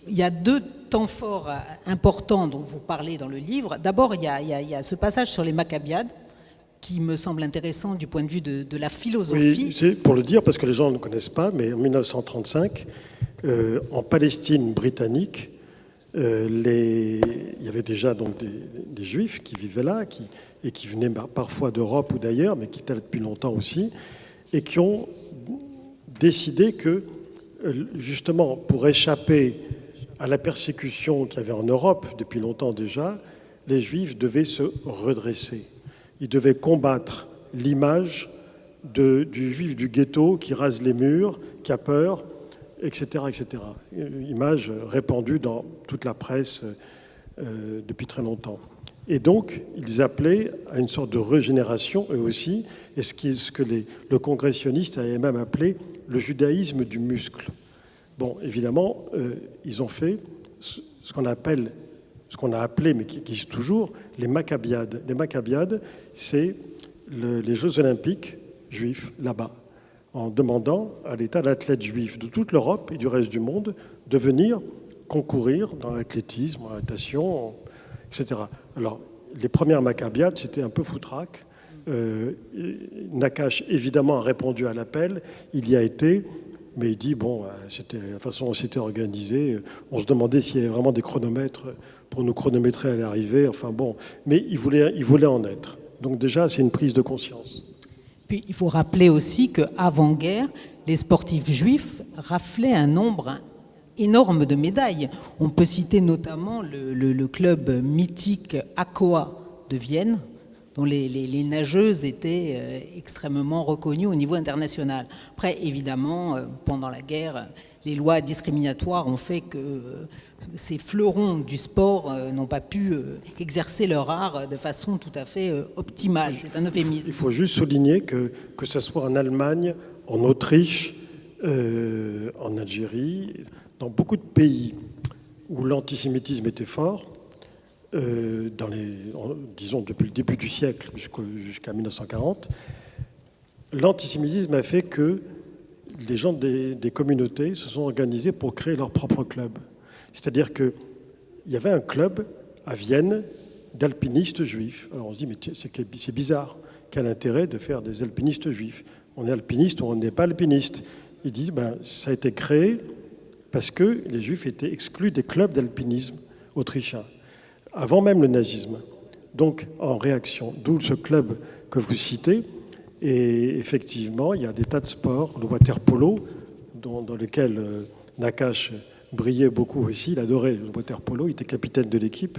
Il y a 2 temps forts importants dont vous parlez dans le livre. D'abord, il y a ce passage sur les Maccabiades, qui me semble intéressant du point de vue de la philosophie. Oui, c'est pour le dire, parce que les gens ne connaissent pas, mais en 1935, en Palestine britannique, il y avait déjà donc des Juifs qui vivaient là, et qui venaient parfois d'Europe ou d'ailleurs, mais qui étaient là depuis longtemps aussi, et qui ont décidé que, justement, pour échapper à la persécution qu'il y avait en Europe depuis longtemps déjà, les Juifs devaient se redresser. Ils devaient combattre l'image du Juif du ghetto qui rase les murs, qui a peur, etc., etc. Image répandue dans toute la presse depuis très longtemps. Et donc, ils appelaient à une sorte de régénération, eux aussi, et ce que le congressionniste avait même appelé le judaïsme du muscle. Bon, évidemment, ils ont fait ce qu'on a appelé, mais qui existe toujours, les Maccabiades. Les Maccabiades, c'est les Jeux olympiques juifs, là-bas, en demandant à l'État d'athlètes juifs de toute l'Europe et du reste du monde de venir concourir dans l'athlétisme, en natation, etc. Alors, les premières Maccabiades, c'était un peu foutraque. Nakache, évidemment, a répondu à l'appel. Il y a été, mais il dit, bon, c'était la façon dont c'était organisé. On se demandait s'il y avait vraiment des chronomètres pour nous chronométrer à l'arrivée. Enfin bon, mais il voulait en être. Donc déjà, c'est une prise de conscience. Puis il faut rappeler aussi qu'avant-guerre, les sportifs juifs raflaient un nombre énorme de médailles. On peut citer notamment le club mythique ACOA de Vienne, dont les nageuses étaient extrêmement reconnues au niveau international. Après, évidemment, pendant la guerre, les lois discriminatoires ont fait que ces fleurons du sport n'ont pas pu exercer leur art de façon tout à fait optimale. C'est un euphémisme. Il faut juste souligner que ce soit en Allemagne, en Autriche, en Algérie, dans beaucoup de pays où l'antisémitisme était fort, disons depuis le début du siècle jusqu'à 1940, l'antisémitisme a fait que les gens des communautés se sont organisés pour créer leur propre club. C'est-à-dire qu'il y avait un club à Vienne d'alpinistes juifs. Alors on se dit, mais c'est bizarre, quel intérêt de faire des alpinistes juifs? On est alpiniste ou on n'est pas alpiniste? Ils disent, ça a été créé parce que les juifs étaient exclus des clubs d'alpinisme autrichiens, avant même le nazisme. Donc en réaction, d'où ce club que vous citez. Et effectivement, il y a des tas de sports, le water polo, dans lequel Nakache brillait beaucoup aussi. Il adorait le water polo, il était capitaine de l'équipe.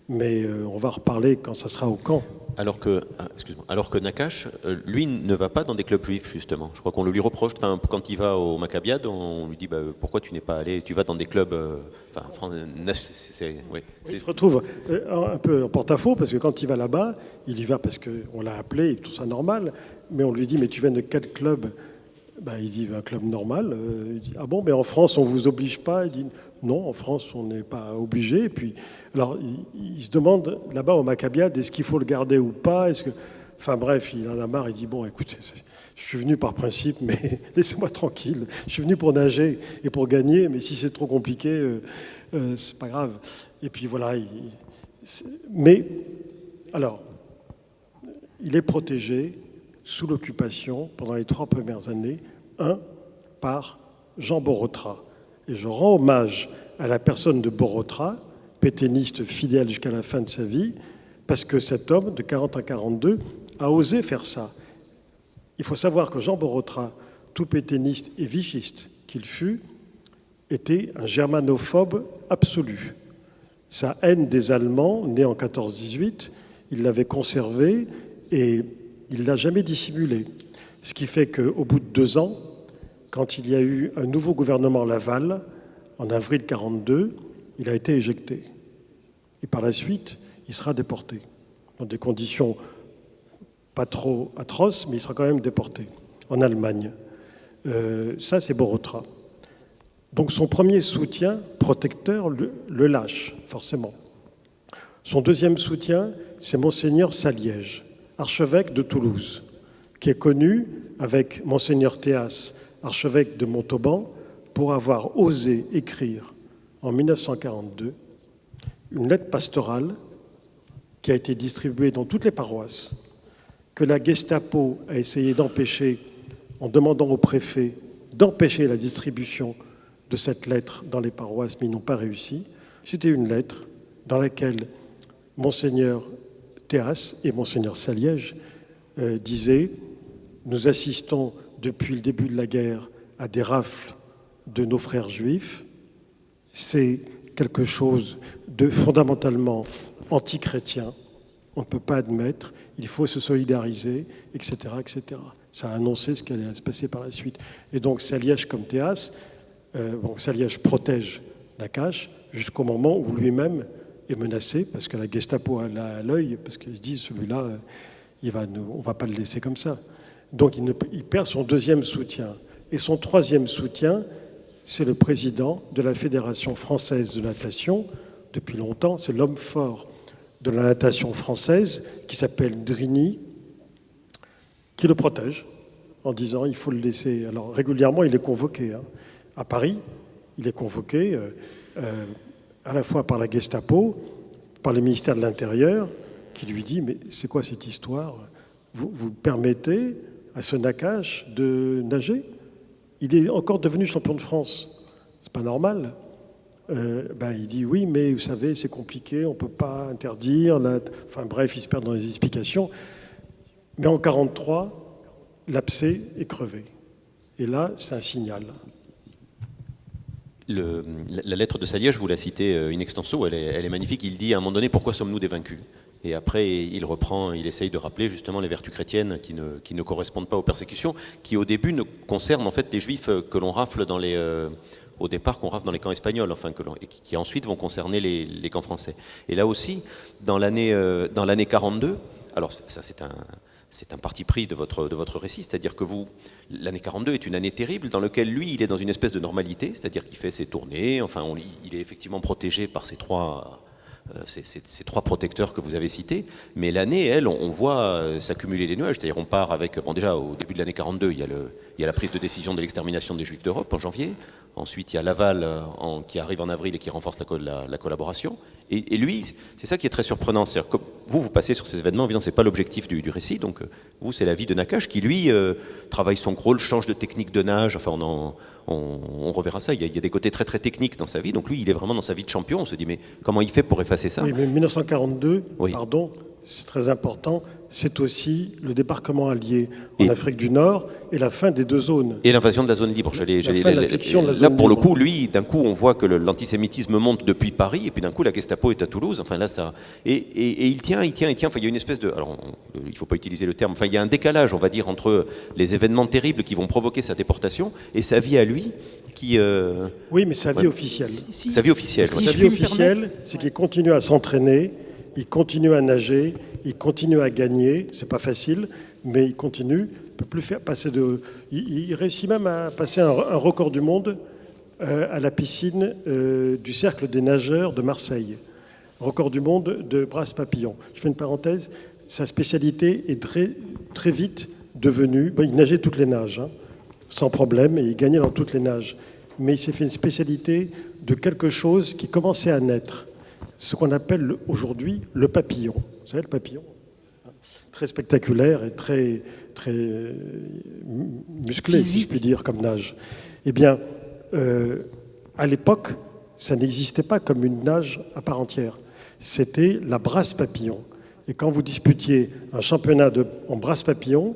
Mais on va reparler quand ça sera au camp. Alors que Nakache, lui, ne va pas dans des clubs juifs, justement. Je crois qu'on le lui reproche. Enfin, quand il va au Maccabiade, on lui dit pourquoi tu n'es pas allé, tu vas dans des clubs. Il se retrouve un peu en porte-à-faux, parce que quand il va là-bas, il y va parce qu'on l'a appelé, et tout ça normal, mais on lui dit, mais tu viens de quel club? Il dit, un club normal. Il dit, ah bon, mais en France, on ne vous oblige pas? Il dit, non, en France, on n'est pas obligé. Et puis, alors, il se demande, là-bas, au Maccabiade, est-ce qu'il faut le garder ou pas? Enfin bref, il en a marre, il dit, bon, écoutez, je suis venu par principe, mais laissez-moi tranquille. Je suis venu pour nager et pour gagner, mais si c'est trop compliqué, c'est pas grave. Et puis voilà. Mais, alors, il est protégé sous l'occupation pendant les 3 premières années, par Jean Borotra. Et je rends hommage à la personne de Borotra, pétainiste fidèle jusqu'à la fin de sa vie, parce que cet homme, de 40 à 42, a osé faire ça. Il faut savoir que Jean Borotra, tout pétainiste et vichiste qu'il fut, était un germanophobe absolu. Sa haine des Allemands, née en 14-18, il l'avait conservée et il ne l'a jamais dissimulée. Ce qui fait qu'au bout de 2 ans, quand il y a eu un nouveau gouvernement Laval, en avril 1942, il a été éjecté. Et par la suite, il sera déporté, dans des conditions pas trop atroces, mais il sera quand même déporté, en Allemagne. Ça, c'est Borotra. Donc son premier soutien protecteur le lâche, forcément. Son deuxième soutien, c'est Monseigneur Saliège, archevêque de Toulouse, qui est connu avec Monseigneur Théas, archevêque de Montauban, pour avoir osé écrire en 1942 une lettre pastorale qui a été distribuée dans toutes les paroisses, que la Gestapo a essayé d'empêcher en demandant au préfet d'empêcher la distribution de cette lettre dans les paroisses, mais ils n'ont pas réussi. C'était une lettre dans laquelle Monseigneur Théas et Monseigneur Saliège disaient « Nous assistons depuis le début de la guerre à des rafles de nos frères juifs. C'est quelque chose de fondamentalement anti-chrétien. On ne peut pas admettre. Il faut se solidariser, etc., etc. » Ça a annoncé ce qui allait se passer par la suite. Et donc Saliège comme Théas, Saliège protège Nakache jusqu'au moment où lui-même est menacé, parce que la Gestapo a à l'œil, parce qu'ils se disent, celui-là, on ne va pas le laisser comme ça. Donc il perd son deuxième soutien. Et son troisième soutien, c'est le président de la Fédération française de natation, depuis longtemps, c'est l'homme fort de la natation française, qui s'appelle Drigny, qui le protège, en disant il faut le laisser. Alors régulièrement, il est convoqué. À Paris, il est convoqué à la fois par la Gestapo, par le ministère de l'Intérieur, qui lui dit « Mais c'est quoi cette histoire? Vous permettez à ce Nakache de nager? Il est encore devenu champion de France. C'est pas normal. » Il dit « Oui, mais vous savez, c'est compliqué, on ne peut pas interdire. » Enfin bref, il se perd dans les explications. Mais en 1943, l'abcès est crevé. Et là, c'est un signal. La lettre de Saliège, vous la citez in extenso, elle est magnifique. Il dit à un moment donné, pourquoi sommes-nous des vaincus? Et après, il reprend, il essaye de rappeler justement les vertus chrétiennes qui ne correspondent pas aux persécutions, qui au début ne concernent en fait les juifs que l'on rafle au départ qu'on rafle dans les camps espagnols, et qui ensuite vont concerner les camps français. Et là aussi, dans l'année 42, alors ça c'est un parti pris de votre récit, c'est-à-dire que l'année 42 est une année terrible dans laquelle lui, il est dans une espèce de normalité, c'est-à-dire qu'il fait ses tournées, enfin, il est effectivement protégé par ces trois protecteurs que vous avez cités, mais l'année, elle, on voit s'accumuler les nuages, c'est-à-dire on part avec, bon déjà au début de l'année 42, il y a la prise de décision de l'extermination des Juifs d'Europe en janvier, ensuite il y a Laval qui arrive en avril et qui renforce la collaboration, et lui, c'est ça qui est très surprenant, c'est-à-dire que vous passez sur ces événements, évidemment c'est pas l'objectif du récit, donc vous c'est la vie de Nakache qui lui travaille son crawl, change de technique de nage, enfin on reverra ça, il y a des côtés très très techniques dans sa vie, donc lui il est vraiment dans sa vie de champion, on se dit mais comment il fait pour effacer ça? Oui, mais 1942, Oui. pardon, c'est très important, c'est aussi le débarquement allié en Afrique du Nord et la fin des deux zones. Et l'invasion de la zone libre. fin de la fiction de la là, zone pour le libre. coup, lui, d'un coup, on voit que l'antisémitisme monte depuis Paris, et puis d'un coup, la Gestapo est à Toulouse. Enfin, là, ça. Et il tient. Enfin, il y a une espèce de. Alors, il ne faut pas utiliser le terme. Enfin, il y a un décalage, on va dire, entre les événements terribles qui vont provoquer sa déportation et sa vie à lui, qui. Oui, mais sa vie officielle. Sa vie officielle. Si Sa je vie puis me officielle, c'est qu'il continue à s'entraîner, il continue à nager, il continue à gagner. C'est pas facile, mais il continue. Il peut plus faire passer de. Il réussit même à passer un record du monde à la piscine du Cercle des nageurs de Marseille. Record du monde de brasse papillon. Je fais une parenthèse. Sa spécialité est très très vite devenue. Bon, il nageait toutes les nages, hein, sans problème, et il gagnait dans toutes les nages. Mais il s'est fait une spécialité de quelque chose qui commençait à naître. Ce qu'on appelle aujourd'hui le papillon. Vous savez, le papillon, très spectaculaire et très, très musclé, si je puis dire, comme nage. Eh bien, à l'époque, ça n'existait pas comme une nage à part entière. C'était la brasse papillon. Et quand vous disputiez un championnat en brasse papillon,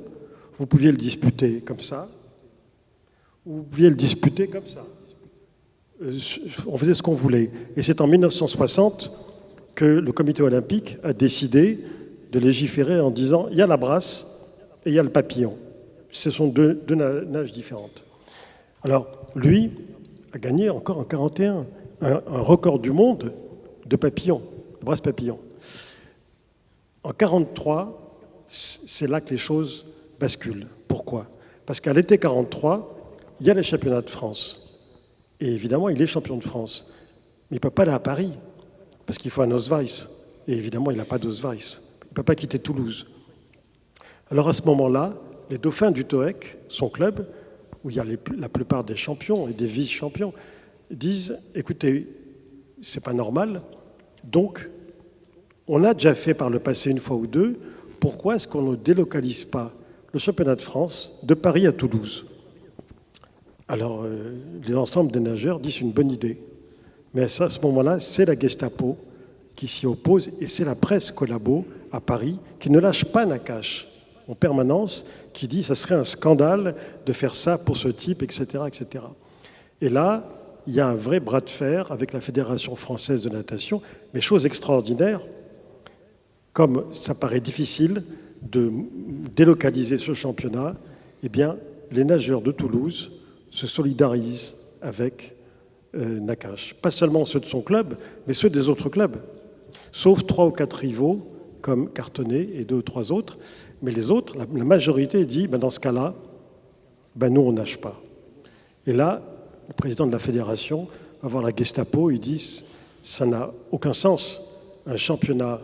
vous pouviez le disputer comme ça, ou vous pouviez le disputer comme ça. On faisait ce qu'on voulait. Et c'est en 1960 que le comité olympique a décidé de légiférer en disant il y a la brasse et il y a le papillon. Ce sont deux nages différentes. Alors, lui a gagné encore en 1941 un record du monde de papillon, de brasse papillon. En 1943, c'est là que les choses basculent. Pourquoi? Parce qu'à l'été 1943, il y a les championnats de France. Et évidemment, il est champion de France. Mais il ne peut pas aller à Paris, parce qu'il faut un Ausweis. Et évidemment, il n'a pas d'Ausweis. Il ne peut pas quitter Toulouse. Alors à ce moment-là, les dauphins du TOEC, son club, où il y a la plupart des champions et des vice-champions, disent, écoutez, c'est pas normal, donc on a déjà fait par le passé une fois ou deux, pourquoi est-ce qu'on ne délocalise pas le championnat de France de Paris à Toulouse? Alors, l'ensemble des nageurs disent une bonne idée. Mais à ce moment-là, c'est la Gestapo qui s'y oppose et c'est la presse collabo à Paris qui ne lâche pas Nakache en permanence, qui dit que ce serait un scandale de faire ça pour ce type, etc., etc. Et là, il y a un vrai bras de fer avec la Fédération française de natation, mais chose extraordinaire, comme ça paraît difficile de délocaliser ce championnat, eh bien, les nageurs de Toulouse se solidarisent avec Nakache. Pas seulement ceux de son club, mais ceux des autres clubs. Sauf 3 ou 4 rivaux, comme Cartonnet et 2 ou 3 autres. Mais les autres, la majorité dit, dans ce cas-là, nous, on nage pas. Et là, le président de la fédération va voir la Gestapo, il dit, ça n'a aucun sens, un championnat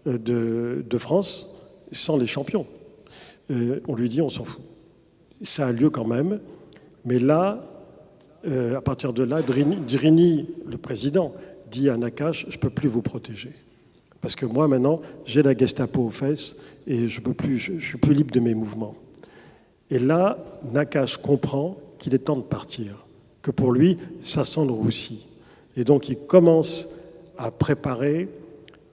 de France sans les champions. On lui dit, on s'en fout. Ça a lieu quand même, mais là, à partir de là, Drini, le président, dit à Nakache, je ne peux plus vous protéger. Parce que moi, maintenant, j'ai la Gestapo aux fesses et je suis plus libre de mes mouvements. Et là, Nakache comprend qu'il est temps de partir, que pour lui, ça sent le roussi. Et donc, il commence à préparer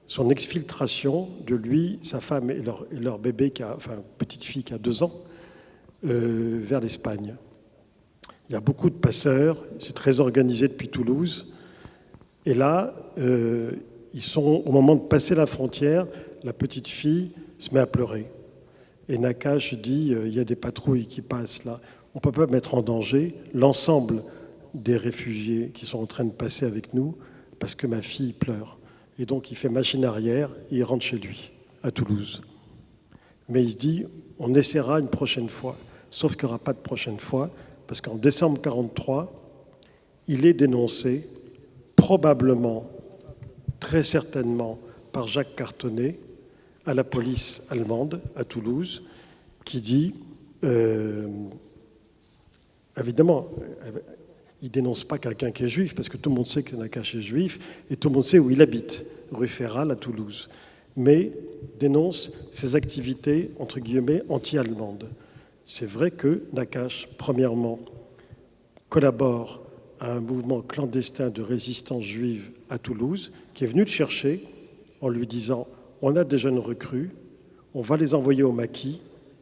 son exfiltration de lui, sa femme et leur bébé, petite fille qui a 2 ans, vers l'Espagne. Il y a beaucoup de passeurs, c'est très organisé depuis Toulouse. Et là, ils sont au moment de passer la frontière, la petite fille se met à pleurer. Et Nakache dit, il y a des patrouilles qui passent là, on ne peut pas mettre en danger l'ensemble des réfugiés qui sont en train de passer avec nous parce que ma fille pleure. Et donc il fait machine arrière et il rentre chez lui, à Toulouse. mais il se dit on essaiera une prochaine fois. Sauf qu'il n'y aura pas de prochaine fois, parce qu'en décembre 1943, il est dénoncé, probablement, très certainement, par Jacques Cartonnet, à la police allemande, à Toulouse, qui dit, évidemment, il ne dénonce pas quelqu'un qui est juif, parce que tout le monde sait qu'il y en a qu'un chez juif, et tout le monde sait où il habite, rue Féral, à Toulouse, mais dénonce ses activités, entre guillemets, anti-allemandes. C'est vrai que Nakache, premièrement, collabore à un mouvement clandestin de résistance juive à Toulouse, qui est venu le chercher en lui disant « On a des jeunes recrues, on va les envoyer au maquis,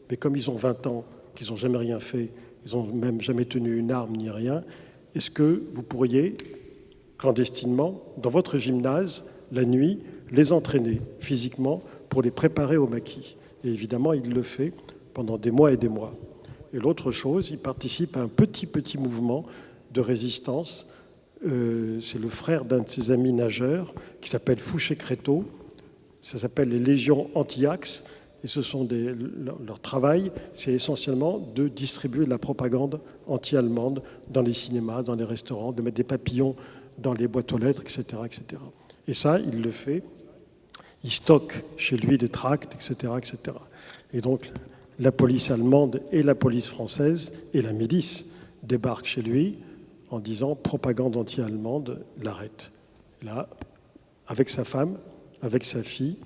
mais comme ils ont 20 ans, qu'ils n'ont jamais rien fait, ils n'ont même jamais tenu une arme ni rien, est-ce que vous pourriez, clandestinement, dans votre gymnase, la nuit, les entraîner physiquement pour les préparer au maquis ?» Et évidemment, il le fait pendant des mois et des mois. Et l'autre chose, il participe à un petit mouvement de résistance. C'est le frère d'un de ses amis nageurs qui s'appelle Fouché-Créteau. Ça s'appelle les Légions Anti-Axe. Et ce sont leur travail, c'est essentiellement de distribuer de la propagande anti-allemande dans les cinémas, dans les restaurants, de mettre des papillons dans les boîtes aux lettres, etc., etc. Et ça, il le fait. Il stocke chez lui des tracts, etc., etc. Et donc, la police allemande et la police française et la milice débarquent chez lui en disant propagande anti-allemande, l'arrête. Là, avec sa femme, avec sa fille,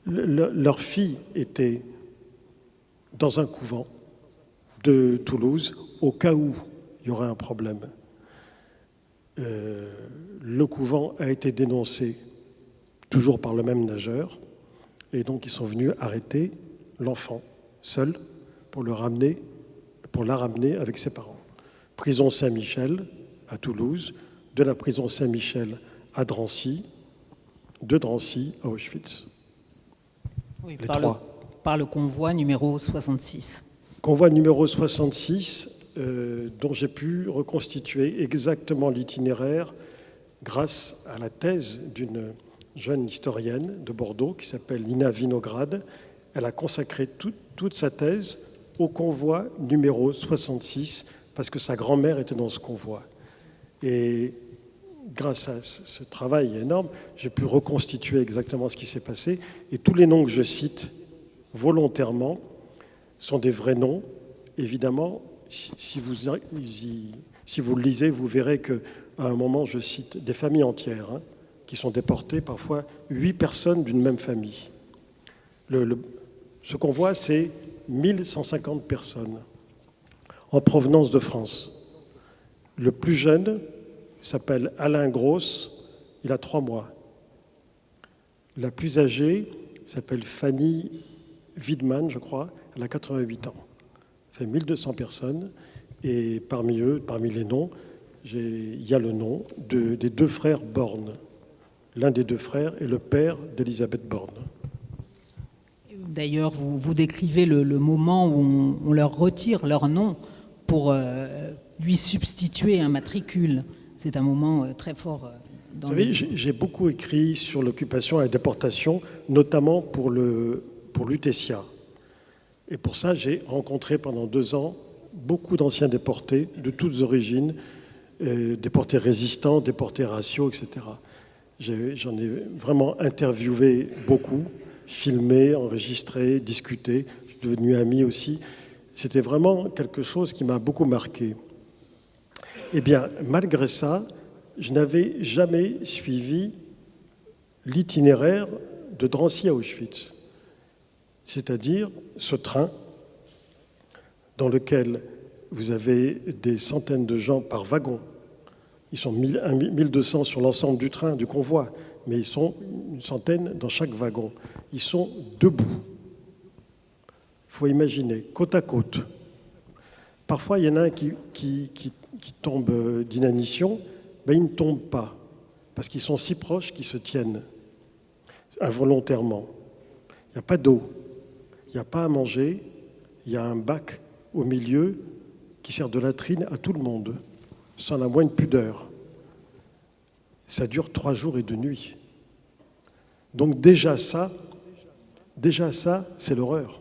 leur fille était dans un couvent de Toulouse au cas où il y aurait un problème. Le couvent a été dénoncé toujours par le même nageur et donc ils sont venus arrêter l'enfant seul pour la ramener avec ses parents. Prison Saint-Michel à Toulouse, de la prison Saint-Michel à Drancy, de Drancy à Auschwitz. Oui, Les par le convoi numéro 66. Convoi numéro 66, dont j'ai pu reconstituer exactement l'itinéraire grâce à la thèse d'une jeune historienne de Bordeaux qui s'appelle Nina Vinograd. Elle a consacré toute sa thèse au convoi numéro 66 parce que sa grand-mère était dans ce convoi. Et grâce à ce travail énorme, j'ai pu reconstituer exactement ce qui s'est passé. Et tous les noms que je cite volontairement sont des vrais noms. Évidemment, si vous le lisez, vous verrez qu'à un moment, je cite des familles entières qui sont déportées, parfois 8 personnes d'une même famille. Ce convoi, c'est 1150 personnes en provenance de France. Le plus jeune s'appelle Alain Gross, il a 3 mois. La plus âgée s'appelle Fanny Wiedmann, je crois, elle a 88 ans. Ça fait 1200 personnes, et parmi les noms, il y a le nom des 2 frères Born. L'un des 2 frères est le père d'Elisabeth Born. D'ailleurs, vous décrivez le moment où on leur retire leur nom pour lui substituer un matricule. C'est un moment très fort. Vous savez, j'ai beaucoup écrit sur l'occupation et la déportation, notamment pour l'UTESIA. Et pour ça, j'ai rencontré pendant 2 ans beaucoup d'anciens déportés de toutes origines, déportés résistants, déportés raciaux, etc. J'en ai vraiment interviewé beaucoup, filmé, enregistré, discuté. Je suis devenu ami aussi. C'était vraiment quelque chose qui m'a beaucoup marqué. Eh bien, malgré ça, je n'avais jamais suivi l'itinéraire de Drancy à Auschwitz, c'est-à-dire ce train dans lequel vous avez des centaines de gens par wagon. Ils sont 1200 sur l'ensemble du train, du convoi, mais ils sont une centaine dans chaque wagon. Ils sont debout. Il faut imaginer, côte à côte. Parfois, il y en a un qui tombe d'inanition, mais ils ne tombent pas, parce qu'ils sont si proches qu'ils se tiennent involontairement. Il n'y a pas d'eau, il n'y a pas à manger, il y a un bac au milieu qui sert de latrine à tout le monde, sans la moindre pudeur. Ça dure 3 jours et 2 nuits. Donc déjà ça, c'est l'horreur.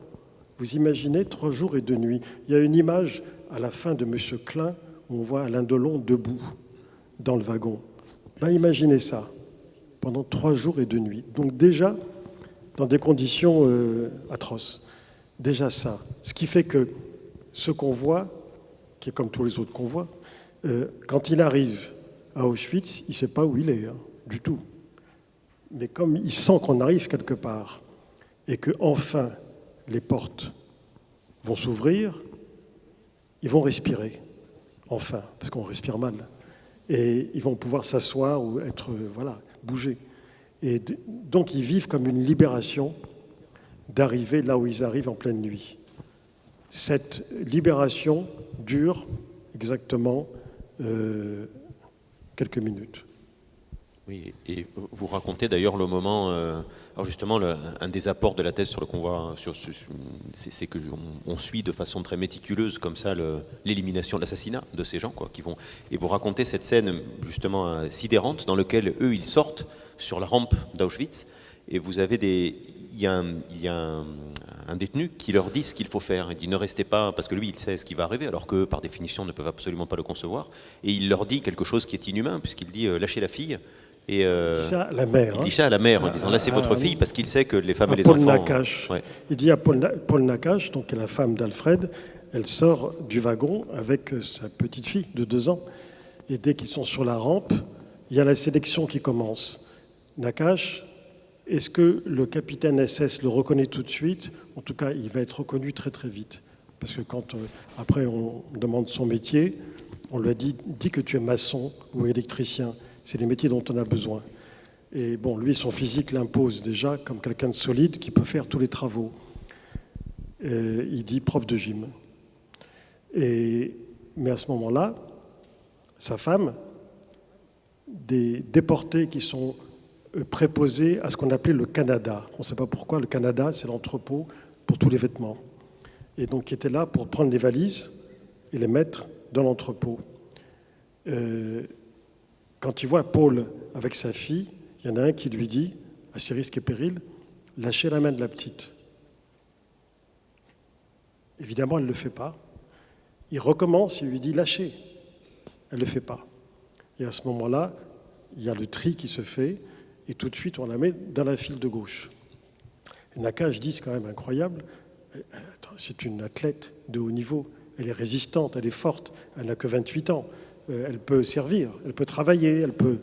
Vous imaginez 3 jours et 2 nuits. Il y a une image à la fin de M. Klein où on voit Alain Delon debout dans le wagon. Ben, imaginez ça, pendant 3 jours et 2 nuits. Donc déjà, dans des conditions atroces. Déjà ça. Ce qui fait que ce convoi, qui est comme tous les autres convois, quand il arrive à Auschwitz, il ne sait pas où il est, du tout. Mais comme il sent qu'on arrive quelque part et que enfin les portes vont s'ouvrir, ils vont respirer, enfin, parce qu'on respire mal. Et ils vont pouvoir s'asseoir ou être, bouger. Et donc ils vivent comme une libération d'arriver là où ils arrivent en pleine nuit. Cette libération dure exactement quelques minutes. Oui, et vous racontez d'ailleurs le moment, alors justement, un des apports de la thèse sur le convoi, c'est qu'on suit de façon très méticuleuse comme ça l'élimination, l'assassinat de ces gens, quoi, et vous racontez cette scène justement sidérante dans laquelle eux ils sortent sur la rampe d'Auschwitz, et vous avez il y a un détenu qui leur dit ce qu'il faut faire. Il dit ne restez pas, parce que lui il sait ce qui va arriver, alors qu'eux par définition ne peuvent absolument pas le concevoir, et il leur dit quelque chose qui est inhumain, puisqu'il dit lâchez la fille. Et il dit ça à la mère. Il dit ça à la mère en disant laissez votre fille, parce qu'il sait que les femmes et les Paul enfants. Nakache. Ouais. Il dit à Paul Nakache, donc qui est la femme d'Alfred, elle sort du wagon avec sa petite fille de 2 ans. Et dès qu'ils sont sur la rampe, il y a la sélection qui commence. Nakache, est-ce que le capitaine SS le reconnaît tout de suite? En tout cas, il va être reconnu très très vite. Parce que quand après on demande son métier, on lui a dit que tu es maçon ou électricien. C'est les métiers dont on a besoin. Et bon, lui, son physique l'impose déjà comme quelqu'un de solide qui peut faire tous les travaux. Il dit prof de gym. Mais à ce moment-là, sa femme, des déportés qui sont préposés à ce qu'on appelait le Canada. On ne sait pas pourquoi. Le Canada, c'est l'entrepôt pour tous les vêtements. Et donc, qui était là pour prendre les valises et les mettre dans l'entrepôt. Quand il voit Paul avec sa fille, il y en a un qui lui dit, à ses risques et périls, lâchez la main de la petite. Évidemment, elle ne le fait pas. Il recommence, il lui dit, lâchez. Elle ne le fait pas. Et à ce moment-là, il y a le tri qui se fait, et tout de suite, on la met dans la file de gauche. Et Nakache dit, c'est quand même incroyable, c'est une athlète de haut niveau, elle est résistante, elle est forte, elle n'a que 28 ans. Elle peut servir, elle peut travailler, elle peut...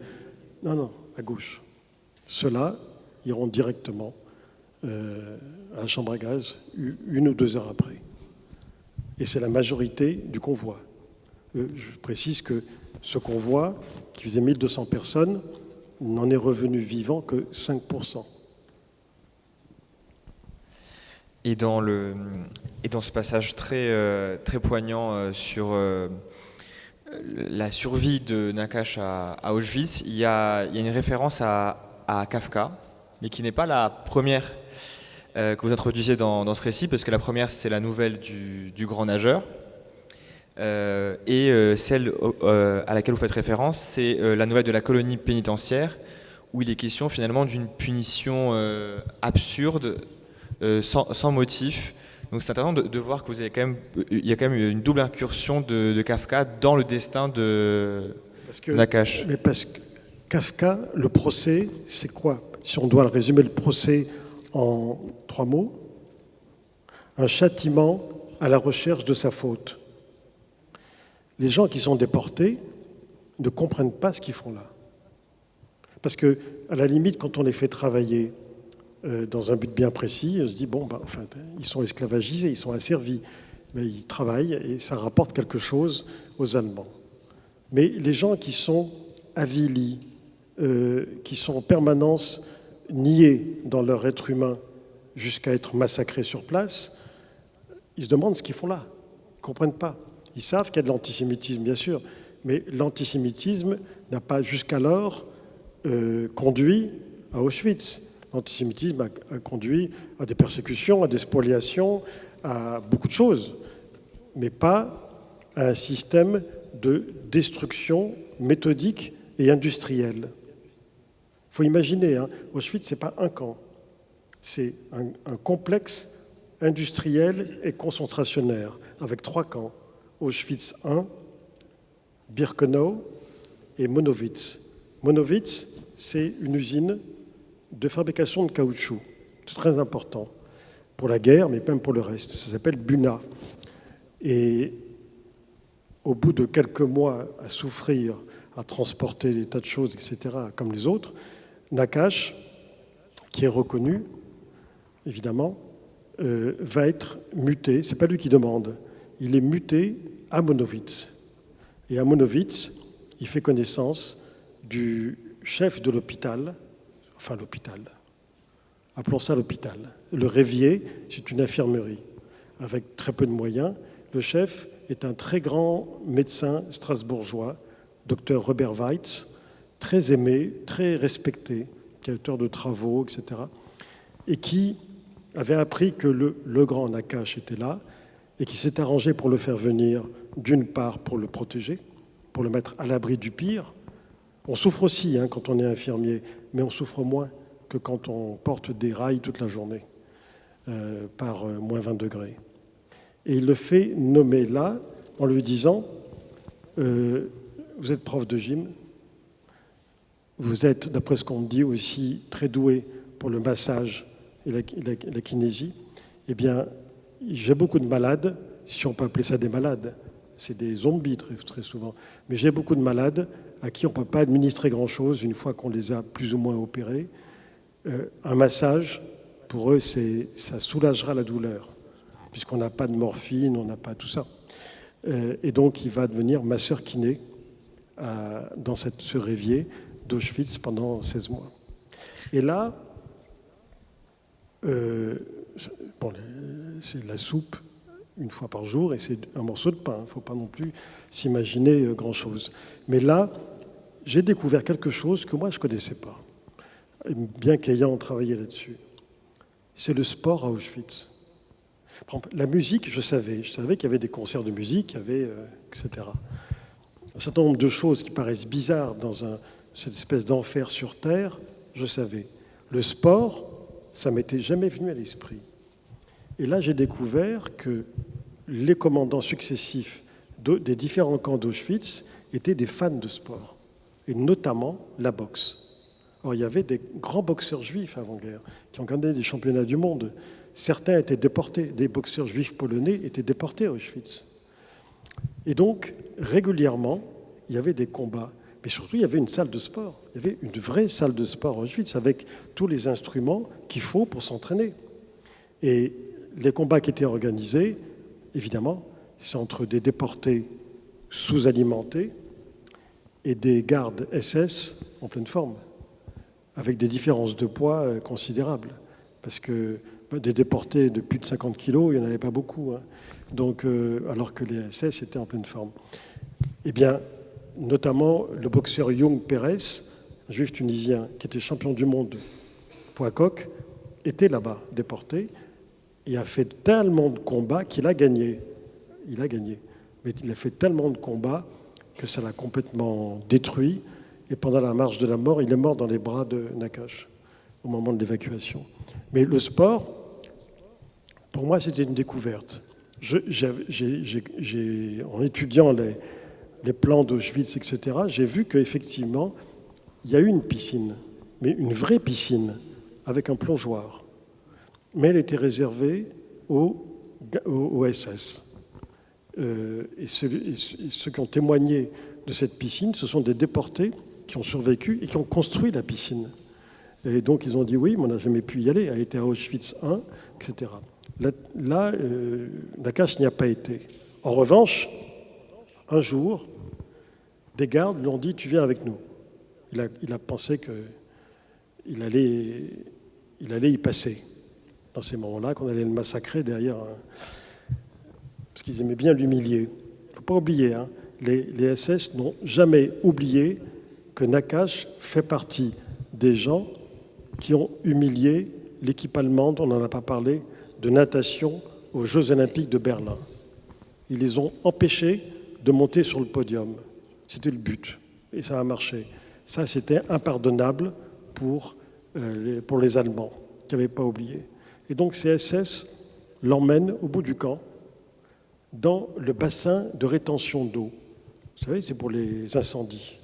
Non, à gauche. Ceux-là iront directement à la chambre à gaz 1 ou 2 heures après. Et c'est la majorité du convoi. Je précise que ce convoi, qui faisait 1200 personnes, n'en est revenu vivant que 5%. Et dans ce passage très, très poignant sur... la survie de Nakache à Auschwitz, il y a une référence à Kafka, mais qui n'est pas la première que vous introduisez dans ce récit, parce que la première, c'est la nouvelle du grand nageur, et celle à laquelle vous faites référence, c'est la nouvelle de la colonie pénitentiaire, où il est question finalement d'une punition absurde, sans motif. Donc c'est intéressant de voir que il y a quand même une double incursion de Kafka dans le destin de Nakache. Mais parce que Kafka, le procès, c'est quoi? Si on doit résumer le procès en 3 mots, un châtiment à la recherche de sa faute. Les gens qui sont déportés ne comprennent pas ce qu'ils font là. Parce que, à la limite, quand on les fait travailler dans un but bien précis, on se dit, ils sont esclavagisés, ils sont asservis, mais ils travaillent et ça rapporte quelque chose aux Allemands. Mais les gens qui sont avilis, qui sont en permanence niés dans leur être humain jusqu'à être massacrés sur place, ils se demandent ce qu'ils font là. Ils ne comprennent pas. Ils savent qu'il y a de l'antisémitisme, bien sûr, mais l'antisémitisme n'a pas jusqu'alors conduit à Auschwitz. L'antisémitisme a conduit à des persécutions, à des spoliations, à beaucoup de choses, mais pas à un système de destruction méthodique et industrielle. Il faut imaginer, Auschwitz, ce n'est pas un camp, c'est un complexe industriel et concentrationnaire, avec 3 camps, Auschwitz I, Birkenau et Monowitz. Monowitz, c'est une usine de fabrication de caoutchouc. C'est très important pour la guerre, mais même pour le reste. Ça s'appelle Buna. Et au bout de quelques mois à souffrir, à transporter des tas de choses, etc., comme les autres, Nakache, qui est reconnu, évidemment, va être muté. Ce n'est pas lui qui demande. Il est muté à Monowitz. Et à Monowitz, il fait connaissance du chef de l'hôpital, enfin l'hôpital, appelons ça l'hôpital. Le Révier, c'est une infirmerie avec très peu de moyens. Le chef est un très grand médecin strasbourgeois, docteur Robert Weitz, très aimé, très respecté, qui est auteur de travaux, etc., et qui avait appris que le grand Nakache était là et qui s'est arrangé pour le faire venir, d'une part pour le protéger, pour le mettre à l'abri du pire. On souffre aussi quand on est infirmier, mais on souffre moins que quand on porte des rails toute la journée par moins 20 degrés. Et il le fait nommer là en lui disant vous êtes prof de gym, vous êtes, d'après ce qu'on me dit aussi, très doué pour le massage et la kinésie. Eh bien, j'ai beaucoup de malades, si on peut appeler ça des malades, c'est des zombies très souvent, mais j'ai beaucoup de malades à qui on ne peut pas administrer grand-chose une fois qu'on les a plus ou moins opérés. Un massage, pour eux, ça soulagera la douleur, puisqu'on n'a pas de morphine, on n'a pas tout ça. Et donc, il va devenir masseur kiné dans ce révier d'Auschwitz pendant 16 mois. Et là, c'est la soupe une fois par jour et c'est un morceau de pain. Il ne faut pas non plus s'imaginer grand-chose. Mais là, j'ai découvert quelque chose que moi, je ne connaissais pas, bien qu'ayant travaillé là-dessus. C'est le sport à Auschwitz. Par exemple, la musique, je savais qu'il y avait des concerts de musique, etc. Un certain nombre de choses qui paraissent bizarres dans cette espèce d'enfer sur Terre, je savais. Le sport, ça ne m'était jamais venu à l'esprit. Et là, j'ai découvert que les commandants successifs des différents camps d'Auschwitz étaient des fans de sport, et notamment la boxe. Or, il y avait des grands boxeurs juifs avant-guerre qui ont gagné des championnats du monde. Certains étaient déportés, des boxeurs juifs polonais étaient déportés à Auschwitz. Et donc, régulièrement, il y avait des combats. Mais surtout, il y avait une salle de sport. Il y avait une vraie salle de sport à Auschwitz avec tous les instruments qu'il faut pour s'entraîner. Et les combats qui étaient organisés, évidemment, c'est entre des déportés sous-alimentés et des gardes SS en pleine forme, avec des différences de poids considérables. Parce que des déportés de plus de 50 kilos, il n'y en avait pas beaucoup. Donc, alors que les SS étaient en pleine forme. Eh bien, notamment le boxeur Young Pérez, un juif tunisien qui était champion du monde poids coq, était là-bas, déporté, et a fait tellement de combats qu'il a gagné. Il a gagné. Mais il a fait tellement de combats que ça l'a complètement détruit. Et pendant la marche de la mort, il est mort dans les bras de Nakache au moment de l'évacuation. Mais le sport, pour moi, c'était une découverte. En étudiant les plans d'Auschwitz, etc., j'ai vu qu'effectivement, il y a eu une piscine, mais une vraie piscine, avec un plongeoir. Mais elle était réservée aux SS. Et ceux qui ont témoigné de cette piscine, ce sont des déportés qui ont survécu et qui ont construit la piscine. Et donc, ils ont dit oui, mais on n'a jamais pu y aller, elle a été à Auschwitz I, etc. Là, Nakache n'y a pas été. En revanche, un jour, des gardes lui ont dit « tu viens avec nous ». Il a pensé qu'il allait y passer dans ces moments-là, qu'on allait le massacrer derrière, parce qu'ils aimaient bien l'humilier. Il ne faut pas oublier, les SS n'ont jamais oublié que Nakache fait partie des gens qui ont humilié l'équipe allemande, on n'en a pas parlé, de natation aux Jeux Olympiques de Berlin. Ils les ont empêchés de monter sur le podium. C'était le but. Et ça a marché. Ça, c'était impardonnable pour les Allemands, qui n'avaient pas oublié. Et donc, ces SS l'emmène au bout du camp, dans le bassin de rétention d'eau. Vous savez, c'est pour les incendies.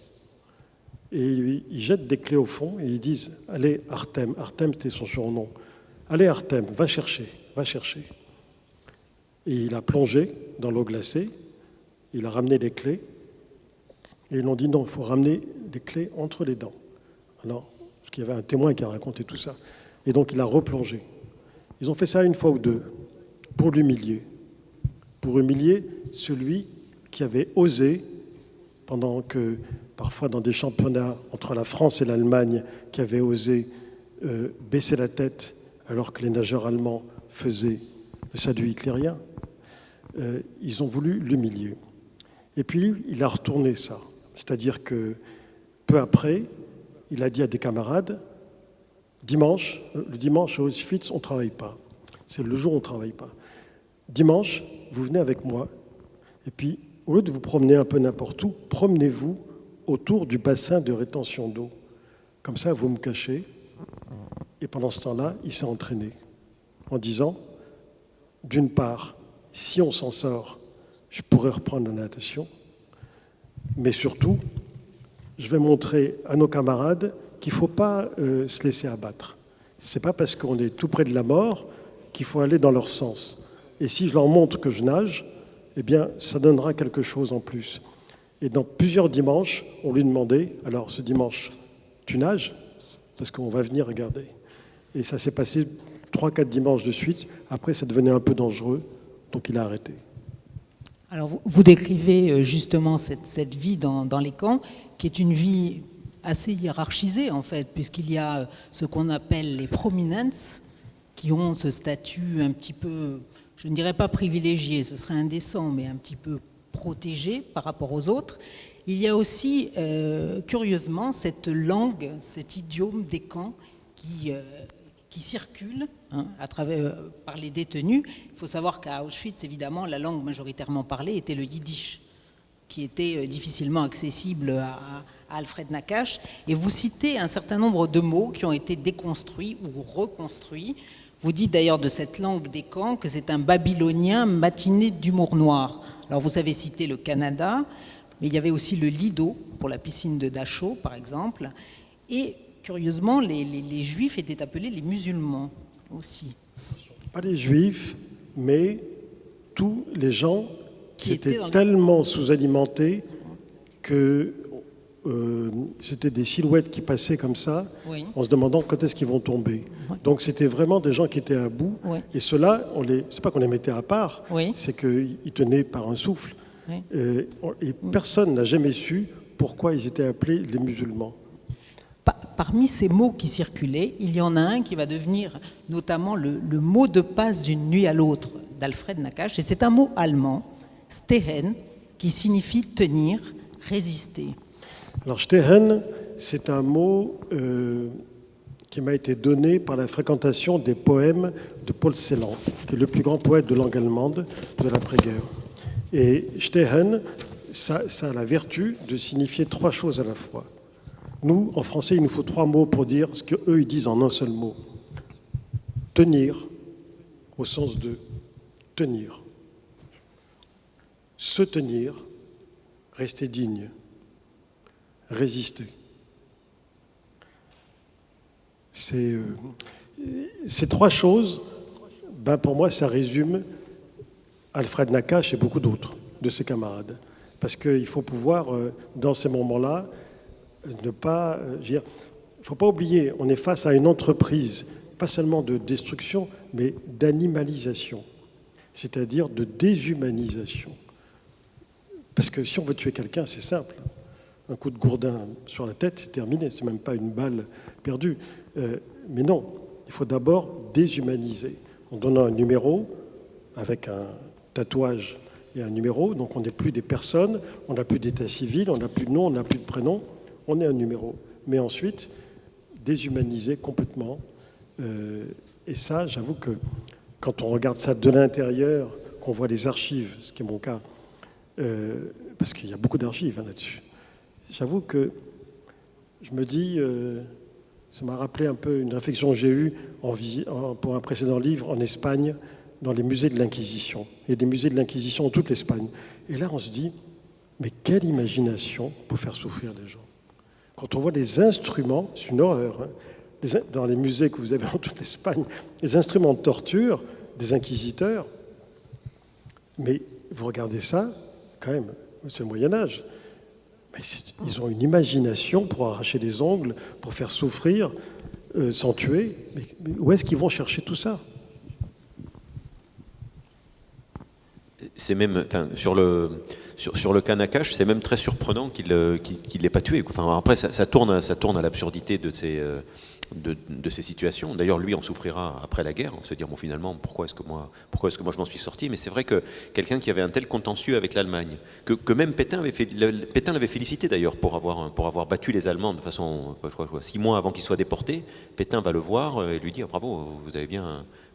Et ils jettent des clés au fond et ils disent « Allez, Artem », Artem c'était son surnom, « Allez, Artem, va chercher, va chercher ». Et il a plongé dans l'eau glacée, il a ramené les clés, et ils l'ont dit « Non, il faut ramener des clés entre les dents ». Alors, parce qu'il y avait un témoin qui a raconté tout ça. Et donc, il a replongé. Ils ont fait ça une fois ou deux, pour l'humilier. Pour humilier celui qui avait osé, pendant que, parfois dans des championnats entre la France et l'Allemagne, qui avait osé baisser la tête alors que les nageurs allemands faisaient le salut hitlérien, ils ont voulu l'humilier. Et puis, il a retourné ça. C'est-à-dire que, peu après, il a dit à des camarades, le dimanche à Auschwitz, on ne travaille pas. C'est le jour où on ne travaille pas. Dimanche, vous venez avec moi, et puis, au lieu de vous promener un peu n'importe où, promenez-vous autour du bassin de rétention d'eau. Comme ça, vous me cachez. Et pendant ce temps-là, il s'est entraîné en disant, d'une part, si on s'en sort, je pourrais reprendre la natation, mais surtout, je vais montrer à nos camarades qu'il ne faut pas se laisser abattre. Ce n'est pas parce qu'on est tout près de la mort qu'il faut aller dans leur sens. Et si je leur montre que je nage, eh bien, ça donnera quelque chose en plus. Et dans plusieurs dimanches, on lui demandait, alors ce dimanche, tu nages? Parce qu'on va venir regarder. Et ça s'est passé 3-4 dimanches de suite. Après, ça devenait un peu dangereux, donc il a arrêté. Alors, vous décrivez justement cette vie dans les camps, qui est une vie assez hiérarchisée, en fait, puisqu'il y a ce qu'on appelle les prominents, qui ont ce statut un petit peu, je ne dirais pas privilégié, ce serait indécent, mais un petit peu protégé par rapport aux autres. Il y a aussi, curieusement, cette langue, cet idiome des camps qui circule par les détenus. Il faut savoir qu'à Auschwitz, évidemment, la langue majoritairement parlée était le yiddish, qui était difficilement accessible à Alfred Nakache. Et vous citez un certain nombre de mots qui ont été déconstruits ou reconstruits. Vous dites d'ailleurs de cette langue des camps que c'est un babylonien matiné d'humour noir. Alors vous avez cité le Canada, mais il y avait aussi le Lido, pour la piscine de Dachau, par exemple. Et curieusement, les Juifs étaient appelés les musulmans aussi. Pas les Juifs, mais tous les gens qui étaient tellement sous-alimentés que c'était des silhouettes qui passaient comme ça, oui, en se demandant quand est-ce qu'ils vont tomber. Oui. Donc c'était vraiment des gens qui étaient à bout. Oui. Et ceux-là, c'est pas qu'on les mettait à part, oui, c'est qu'ils tenaient par un souffle. Oui. Et personne n'a jamais su pourquoi ils étaient appelés les musulmans. Parmi ces mots qui circulaient, il y en a un qui va devenir notamment le mot de passe d'une nuit à l'autre d'Alfred Nakache, et c'est un mot allemand, stehen, qui signifie tenir, résister. Alors stehen, c'est un mot qui m'a été donné par la fréquentation des poèmes de Paul Celan, qui est le plus grand poète de langue allemande de l'après-guerre. Et stehen, ça a la vertu de signifier 3 choses à la fois. Nous, en français, il nous faut 3 mots pour dire ce qu'eux, ils disent en un seul mot. Tenir, au sens de tenir. Se tenir, rester digne. Résister. Ces 3 choses, pour moi, ça résume Alfred Nakache et beaucoup d'autres de ses camarades. Parce qu'il faut pouvoir, dans ces moments-là, ne pas... il ne faut pas oublier, on est face à une entreprise, pas seulement de destruction, mais d'animalisation, c'est-à-dire de déshumanisation. Parce que si on veut tuer quelqu'un, c'est simple. Un coup de gourdin sur la tête, c'est terminé, c'est même pas une balle perdue. Mais non, il faut d'abord déshumaniser en donnant un numéro avec un tatouage et un numéro. Donc on n'est plus des personnes, on n'a plus d'état civil, on n'a plus de nom, on n'a plus de prénom, on est un numéro. Mais ensuite, déshumaniser complètement. Et ça, j'avoue que quand on regarde ça de l'intérieur, qu'on voit les archives, ce qui est mon cas, parce qu'il y a beaucoup d'archives là-dessus, j'avoue que je me dis, ça m'a rappelé un peu une réflexion que j'ai eue pour un précédent livre en Espagne, dans les musées de l'Inquisition. Il y a des musées de l'Inquisition dans toute l'Espagne. Et là, on se dit, mais quelle imagination pour faire souffrir les gens. Quand on voit les instruments, c'est une horreur, hein, dans les musées que vous avez en toute l'Espagne, les instruments de torture des inquisiteurs, mais vous regardez ça, quand même, c'est le Moyen-Âge. Mais ils ont une imagination pour arracher des ongles, pour faire souffrir, sans tuer. Mais où est-ce qu'ils vont chercher tout ça? C'est même, enfin, sur le cas Nakache, c'est même très surprenant qu'il l'ait pas tué. Enfin, après, ça tourne à l'absurdité de ces situations. D'ailleurs, lui en souffrira après la guerre, on se dire bon, finalement, pourquoi est-ce que moi je m'en suis sorti? Mais c'est vrai que quelqu'un qui avait un tel contentieux avec l'Allemagne, que même Pétain l'avait félicité d'ailleurs pour avoir battu les Allemands de façon, je crois, 6 mois avant qu'ils soient déportés. Pétain va le voir et lui dit bravo,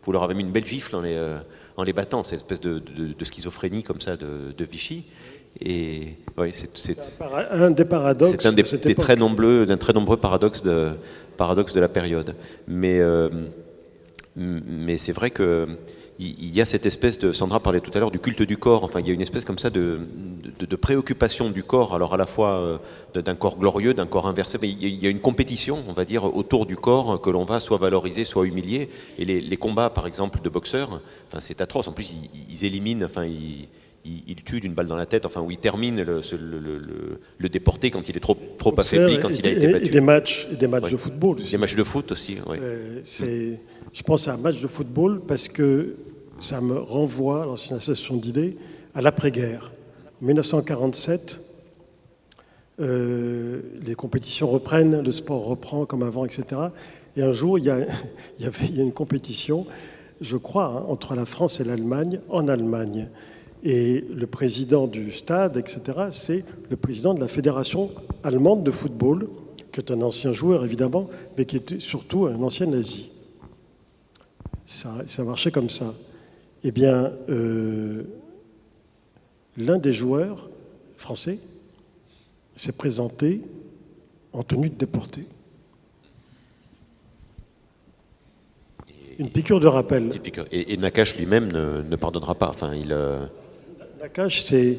vous leur avez mis une belle gifle en les battant, cette espèce de schizophrénie comme ça de Vichy. Et ouais, c'est un des paradoxes. C'est un des très nombreux paradoxes de la période. Mais c'est vrai que il y a cette espèce de, Sandra parlait tout à l'heure du culte du corps, enfin il y a une espèce comme ça de préoccupation du corps, alors à la fois d'un corps glorieux, d'un corps inversé, mais il y a une compétition, on va dire, autour du corps que l'on va soit valoriser, soit humilier, et les combats par exemple de boxeurs, enfin c'est atroce, en plus ils éliminent, enfin il tue d'une balle dans la tête, enfin où il termine le déporté quand il est trop affaibli, quand il a été battu. Et des matchs ouais. de football aussi. Des matchs de foot aussi, oui. Je pense à un match de football parce que ça me renvoie, dans une association d'idées, à l'après-guerre. En 1947, les compétitions reprennent, le sport reprend comme avant, etc. Et un jour, il y a une compétition, je crois, entre la France et l'Allemagne, en Allemagne. Et le président du stade, etc., c'est le président de la Fédération allemande de football, qui est un ancien joueur, évidemment, mais qui était surtout un ancien nazi. Ça marchait comme ça. Eh bien, l'un des joueurs français s'est présenté en tenue de déporté. Une piqûre de rappel. Et Nakache lui-même ne pardonnera pas. Enfin, Nakache, c'est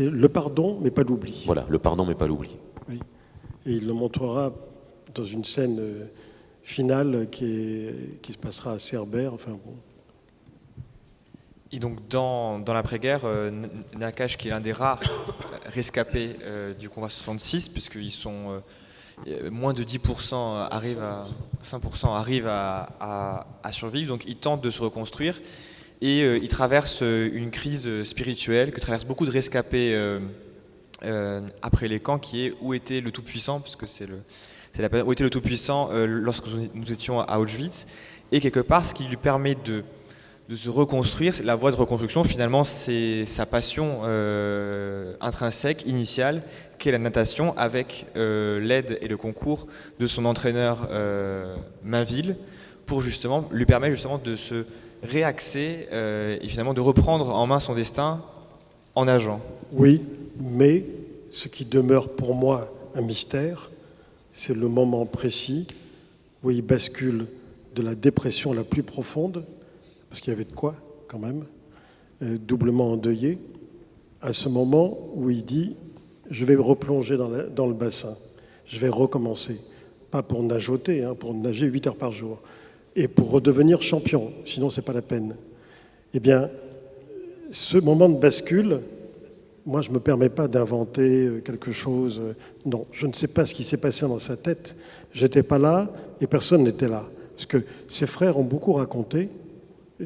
le pardon, mais pas l'oubli. Voilà, le pardon, mais pas l'oubli. Oui. Et il le montrera dans une scène finale qui se passera à Cerbère. Enfin, bon. Et donc dans l'après-guerre, Nakache, qui est l'un des rares rescapés du combat 66, puisqu'ils sont moins de 10% arrivent à 5% arrivent à survivre, donc il tente de se reconstruire et il traverse une crise spirituelle que traversent beaucoup de rescapés après les camps, qui est où était le Tout-Puissant, puisque c'est la période où était le Tout-Puissant lorsque nous étions à Auschwitz, et quelque part ce qui lui permet de se reconstruire, la voie de reconstruction, finalement, c'est sa passion intrinsèque, initiale, qu'est la natation, avec l'aide et le concours de son entraîneur Mainville, pour justement lui permettre justement de se réaxer et finalement de reprendre en main son destin en nageant. Oui, mais ce qui demeure pour moi un mystère, c'est le moment précis où il bascule de la dépression la plus profonde, parce qu'il y avait de quoi, quand même, doublement endeuillé, à ce moment où il dit « je vais me replonger dans le bassin, je vais recommencer ». Pas pour nageoter, pour nager 8 heures par jour, et pour redevenir champion, sinon c'est pas la peine. Eh bien, ce moment de bascule, moi je ne me permets pas d'inventer quelque chose. Non, je ne sais pas ce qui s'est passé dans sa tête. J'étais pas là et personne n'était là. Parce que ses frères ont beaucoup raconté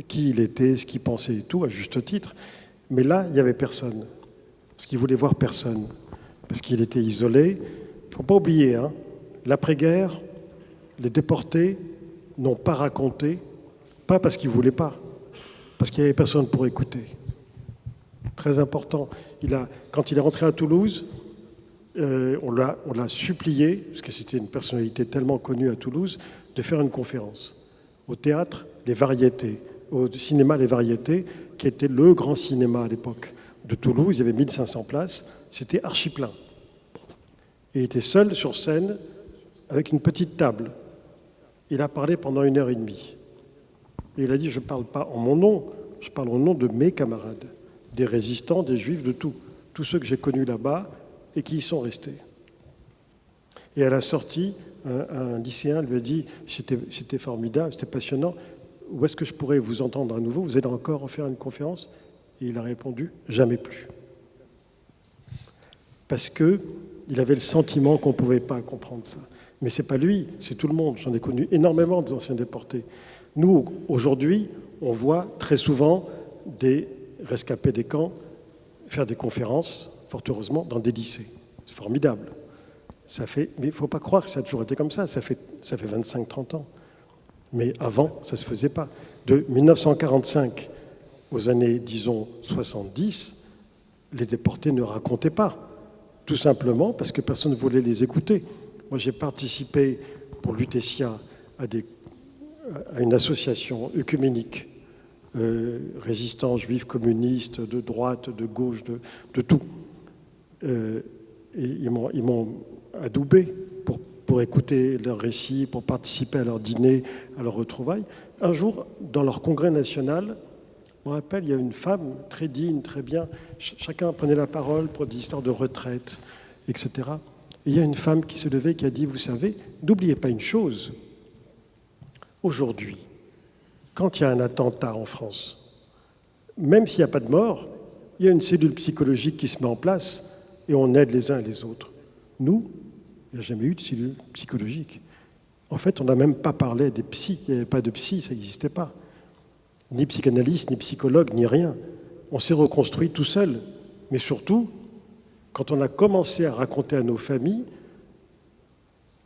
qui il était, ce qu'il pensait et tout, à juste titre. Mais là, il n'y avait personne. Parce qu'il voulait voir personne. Parce qu'il était isolé. Il ne faut pas oublier, l'après-guerre, les déportés n'ont pas raconté, pas parce qu'ils ne voulaient pas, parce qu'il n'y avait personne pour écouter. Très important. Quand il est rentré à Toulouse, on l'a supplié, parce que c'était une personnalité tellement connue à Toulouse, de faire une conférence. Au théâtre, les variétés. Au cinéma, les variétés, qui était le grand cinéma à l'époque de Toulouse. Il y avait 1500 places. C'était archi plein. Et il était seul sur scène avec une petite table. Il a parlé pendant 1h30. Et il a dit, je ne parle pas en mon nom, je parle au nom de mes camarades, des résistants, des juifs, de tous ceux que j'ai connus là-bas et qui y sont restés. Et à la sortie, un lycéen lui a dit « C'était formidable, c'était passionnant, où est-ce que je pourrais vous entendre à nouveau? Vous allez encore en faire une conférence ?» Et il a répondu « Jamais plus. » Parce qu'il avait le sentiment qu'on ne pouvait pas comprendre ça. Mais ce n'est pas lui, c'est tout le monde. J'en ai connu énormément d'anciens déportés. Nous, aujourd'hui, on voit très souvent des rescapés des camps faire des conférences, fort heureusement, dans des lycées. C'est formidable. Mais il ne faut pas croire que ça a toujours été comme ça. Ça fait 25-30 ans. Mais avant, ça ne se faisait pas. De 1945 aux années, disons, 70, les déportés ne racontaient pas. Tout simplement parce que personne ne voulait les écouter. Moi, j'ai participé pour l'UTESIA à une association œcuménique, résistants juifs, communistes, de droite, de gauche, de tout. Et ils m'ont adoubé pour écouter leurs récits, pour participer à leurs dîners, à leurs retrouvailles. Un jour, dans leur congrès national, je me rappelle, il y a une femme très digne, très bien. Chacun prenait la parole pour des histoires de retraite, etc. Et il y a une femme qui s'est levée, qui a dit, vous savez, n'oubliez pas une chose. Aujourd'hui, quand il y a un attentat en France, même s'il n'y a pas de mort, il y a une cellule psychologique qui se met en place et on aide les uns et les autres. Nous, il n'y a jamais eu de cellule psychologique. En fait, on n'a même pas parlé des psys. Il n'y avait pas de psy, ça n'existait pas. Ni psychanalyste, ni psychologue, ni rien. On s'est reconstruit tout seul. Mais surtout, quand on a commencé à raconter à nos familles,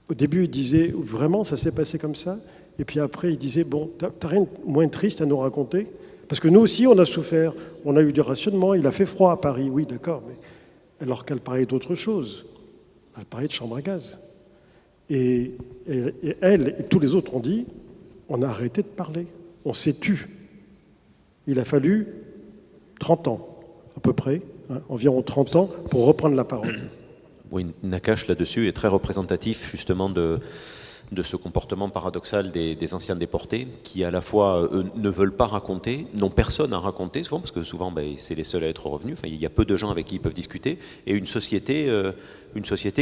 au début, ils disaient « Vraiment, ça s'est passé comme ça ?» Et puis après, ils disaient « Bon, t'as rien de moins triste à nous raconter ?» Parce que nous aussi, on a souffert. On a eu du rationnement. Il a fait froid à Paris. Oui, d'accord. Mais alors qu'elle parlait d'autre chose. Elle parlait de chambre à gaz. Et elle et tous les autres ont dit « On a arrêté de parler. On s'est tu. » Il a fallu 30 ans, à peu près, environ 30 ans, pour reprendre la parole. Oui, Nakache, là-dessus, est très représentatif, justement, de ce comportement paradoxal des anciens déportés, qui, à la fois, ne veulent pas raconter, n'ont personne à raconter, souvent, parce que souvent, c'est les seuls à être revenus. Enfin, il y a peu de gens avec qui ils peuvent discuter, et une société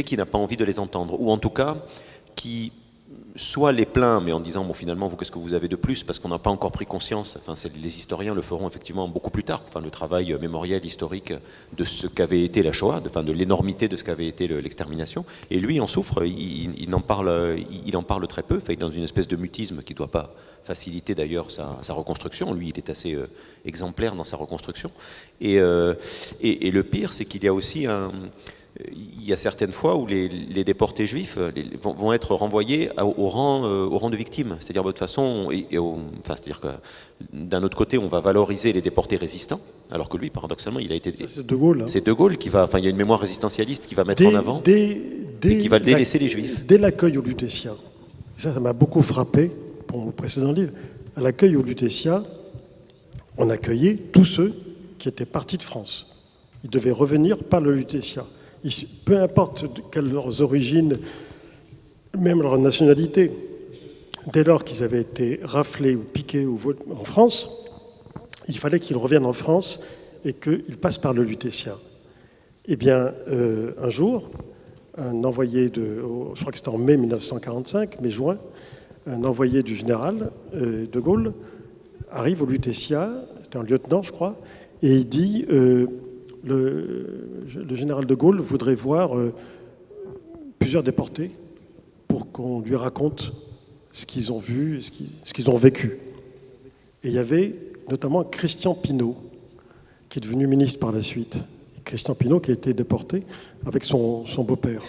qui n'a pas envie de les entendre, ou en tout cas, qui soit les plaint, mais en disant, bon, finalement, vous, qu'est-ce que vous avez de plus? Parce qu'on n'a pas encore pris conscience, enfin, les historiens le feront effectivement beaucoup plus tard, enfin, le travail mémoriel, historique de ce qu'avait été la Shoah, de l'énormité de ce qu'avait été l'extermination. Et lui, en souffre, il en parle très peu, dans une espèce de mutisme qui ne doit pas faciliter d'ailleurs sa reconstruction. Lui, il est assez exemplaire dans sa reconstruction. Et le pire, c'est qu'il y a aussi il y a certaines fois où les déportés juifs vont être renvoyés au rang de victimes. C'est-à-dire, de toute façon, c'est-à-dire que d'un autre côté, on va valoriser les déportés résistants, alors que lui, paradoxalement, il a été. C'est De Gaulle. C'est De Gaulle qui va. Enfin, il y a une mémoire résistentialiste qui va mettre en avant et qui va délaisser les juifs. Dès l'accueil au Lutetia, ça m'a beaucoup frappé pour mon précédent livre. À l'accueil au Lutetia, on accueillait tous ceux qui étaient partis de France. Ils devaient revenir par le Lutetia. Peu importe quelles leurs origines, même leur nationalité, dès lors qu'ils avaient été raflés ou piqués ou volés en France, il fallait qu'ils reviennent en France et qu'ils passent par le Lutetia. Eh bien, un jour, un envoyé je crois que c'était en mai 1945, mai-juin, un envoyé du général de Gaulle arrive au Lutetia, c'était un lieutenant, je crois, et il dit... Le général de Gaulle voudrait voir plusieurs déportés pour qu'on lui raconte ce qu'ils ont vu, ce qu'ils ont vécu. Et il y avait notamment Christian Pineau, qui est devenu ministre par la suite. Christian Pineau qui a été déporté avec son beau-père.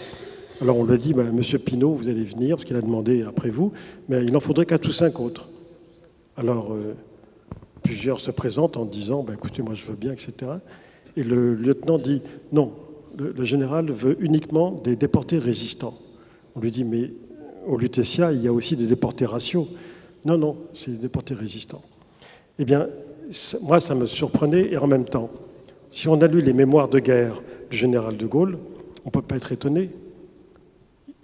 Alors on lui a dit, Monsieur Pineau, vous allez venir, parce qu'il a demandé après vous, mais il en faudrait 4 ou 5 autres. Alors plusieurs se présentent en disant, écoutez, moi je veux bien, etc. Et le lieutenant dit non, le général veut uniquement des déportés résistants. On lui dit mais au Lutetia, il y a aussi des déportés raciaux. Non, c'est des déportés résistants. Eh bien, moi, ça me surprenait et en même temps, si on a lu les mémoires de guerre du général de Gaulle, on ne peut pas être étonné.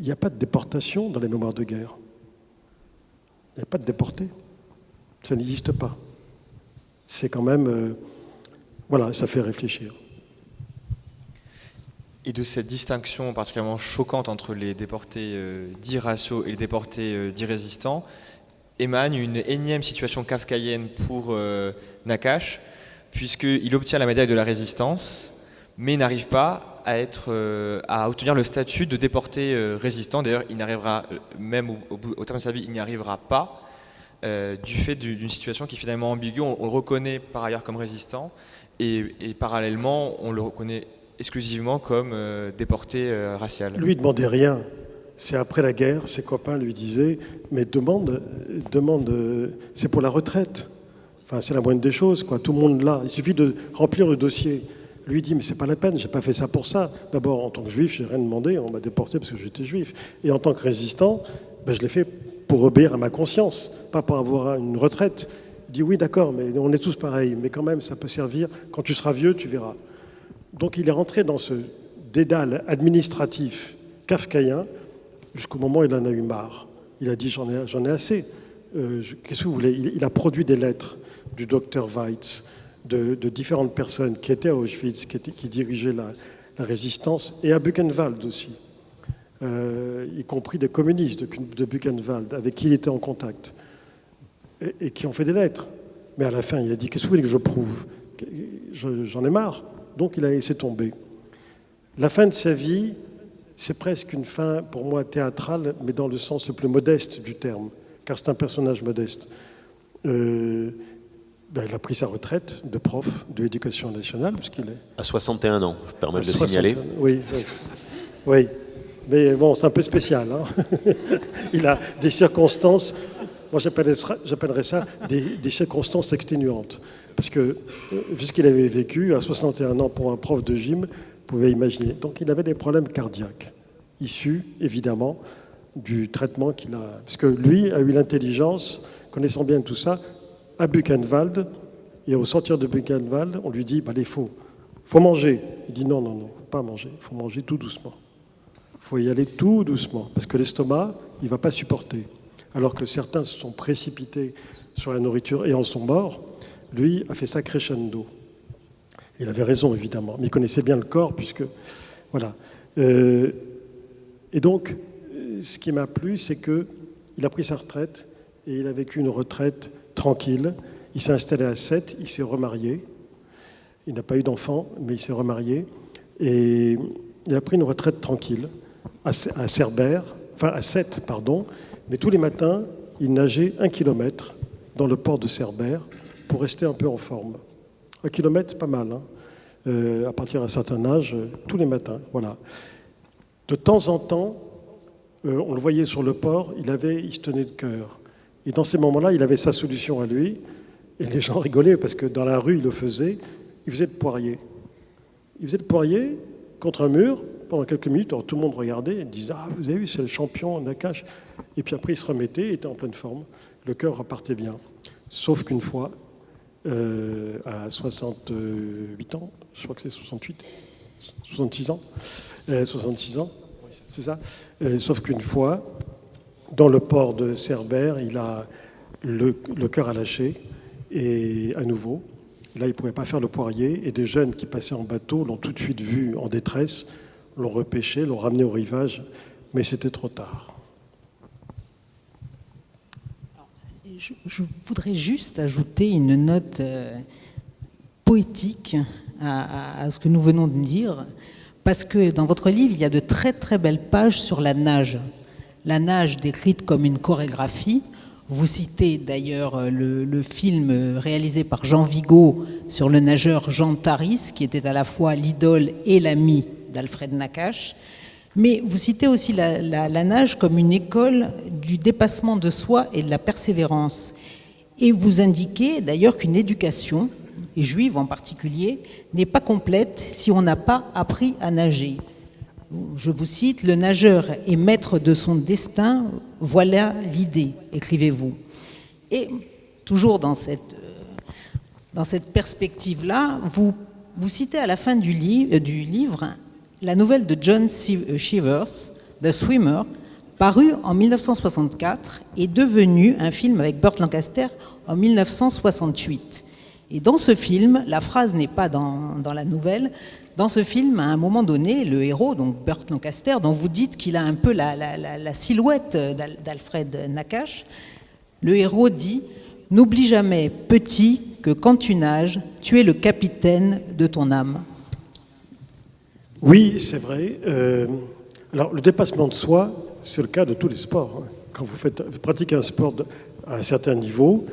Il n'y a pas de déportation dans les mémoires de guerre. Il n'y a pas de déportés. Ça n'existe pas. C'est quand même... voilà, ça fait réfléchir. Et de cette distinction particulièrement choquante entre les déportés dits raciaux et les déportés dits résistants, émane une énième situation kafkaïenne pour Nakache, puisqu'il obtient la médaille de la résistance, mais n'arrive pas à obtenir le statut de déporté résistant. D'ailleurs, il n'arrivera, même au terme de sa vie, il n'y arrivera pas, du fait d'une situation qui est finalement ambiguë. On le reconnaît par ailleurs comme résistant, et parallèlement, on le reconnaît exclusivement comme déporté racial. Lui, il ne demandait rien. C'est après la guerre, ses copains lui disaient « mais demande, c'est pour la retraite ». Enfin, c'est la moindre des choses, quoi. Tout le monde l'a. Il suffit de remplir le dossier. Lui dit, mais c'est pas la peine, j'ai pas fait ça pour ça. D'abord, en tant que juif, j'ai rien demandé, on m'a déporté parce que j'étais juif. Et en tant que résistant, je l'ai fait pour obéir à ma conscience, pas pour avoir une retraite. Il dit, oui, d'accord, mais on est tous pareils, mais quand même, ça peut servir. Quand tu seras vieux, tu verras. Donc, il est rentré dans ce dédale administratif kafkaïen jusqu'au moment où il en a eu marre. Il a dit, j'en ai assez. Qu'est-ce que vous voulez ? Il a produit des lettres du docteur Weitz, de différentes personnes qui étaient à Auschwitz, qui dirigeaient la résistance, et à Buchenwald aussi, y compris des communistes de Buchenwald, avec qui il était en contact, et qui ont fait des lettres. Mais à la fin, il a dit, qu'est-ce que vous voulez que je prouve ? J'en ai marre. Donc il a laissé tomber. La fin de sa vie, c'est presque une fin, pour moi, théâtrale, mais dans le sens le plus modeste du terme, car c'est un personnage modeste. Il a pris sa retraite de prof de l'éducation nationale, parce qu'il est... À 61 ans, je permets de le signaler. Oui. Mais bon, c'est un peu spécial. Hein. Il a des circonstances, moi j'appellerais ça des circonstances exténuantes. Parce que, vu ce qu'il avait vécu, à 61 ans, pour un prof de gym, vous pouvez imaginer. Donc il avait des problèmes cardiaques, issus, évidemment, du traitement qu'il a... Parce que lui a eu l'intelligence, connaissant bien tout ça, à Buchenwald, et au sortir de Buchenwald, on lui dit, il faut manger. Il dit, non, il ne faut pas manger, il faut manger tout doucement. Il faut y aller tout doucement, parce que l'estomac, il ne va pas supporter. Alors que certains se sont précipités sur la nourriture et en sont morts, lui a fait ça crescendo. Il avait raison, évidemment, mais il connaissait bien le corps, puisque... Voilà. Et donc, ce qui m'a plu, c'est qu'il a pris sa retraite, et il a vécu une retraite tranquille. Il s'est installé à Sète, il s'est remarié. Il n'a pas eu d'enfant, mais il s'est remarié. Et il a pris une retraite tranquille à Sète, mais tous les matins, il nageait 1 kilomètre dans le port de Cerbère pour rester un peu en forme. 1 kilomètre, c'est pas mal, hein. À partir d'un certain âge, tous les matins, voilà. De temps en temps, on le voyait sur le port, il se tenait de cœur. Et dans ces moments-là, il avait sa solution à lui, et les gens rigolaient, parce que dans la rue, il faisait le poirier. Il faisait le poirier contre un mur, pendant quelques minutes, alors tout le monde regardait, et disait « Ah, vous avez vu, c'est le champion, Nakache ». Et puis après, il se remettait, il était en pleine forme, le cœur repartait bien. Sauf qu'une fois, à 68 ans, je crois que c'est 66 ans, c'est ça. Sauf qu'une fois, dans le port de Cerbère, le cœur a lâché, et à nouveau, là, il ne pouvait pas faire le poirier, et des jeunes qui passaient en bateau l'ont tout de suite vu en détresse, l'ont repêché, l'ont ramené au rivage, mais c'était trop tard. Je voudrais juste ajouter une note poétique à ce que nous venons de dire, parce que dans votre livre, il y a de très très belles pages sur la nage. La nage décrite comme une chorégraphie. Vous citez d'ailleurs le film réalisé par Jean Vigo sur le nageur Jean Taris, qui était à la fois l'idole et l'ami d'Alfred Nakache. Mais vous citez aussi la nage comme une école du dépassement de soi et de la persévérance. Et vous indiquez d'ailleurs qu'une éducation, et juive en particulier, n'est pas complète si on n'a pas appris à nager. Je vous cite, « Le nageur est maître de son destin, voilà l'idée », écrivez-vous. Et toujours dans cette perspective-là, vous citez à la fin du livre la nouvelle de John Cheevers, The Swimmer, parue en 1964 et devenue un film avec Burt Lancaster en 1968. Et dans ce film, la phrase n'est pas dans la nouvelle, dans ce film, à un moment donné, le héros, donc Burt Lancaster, dont vous dites qu'il a un peu la silhouette d'Alfred Nakache, le héros dit « N'oublie jamais, petit, que quand tu nages, tu es le capitaine de ton âme. » Oui, c'est vrai. Alors, le dépassement de soi, c'est le cas de tous les sports. Quand vous pratiquez un sport à un certain niveau,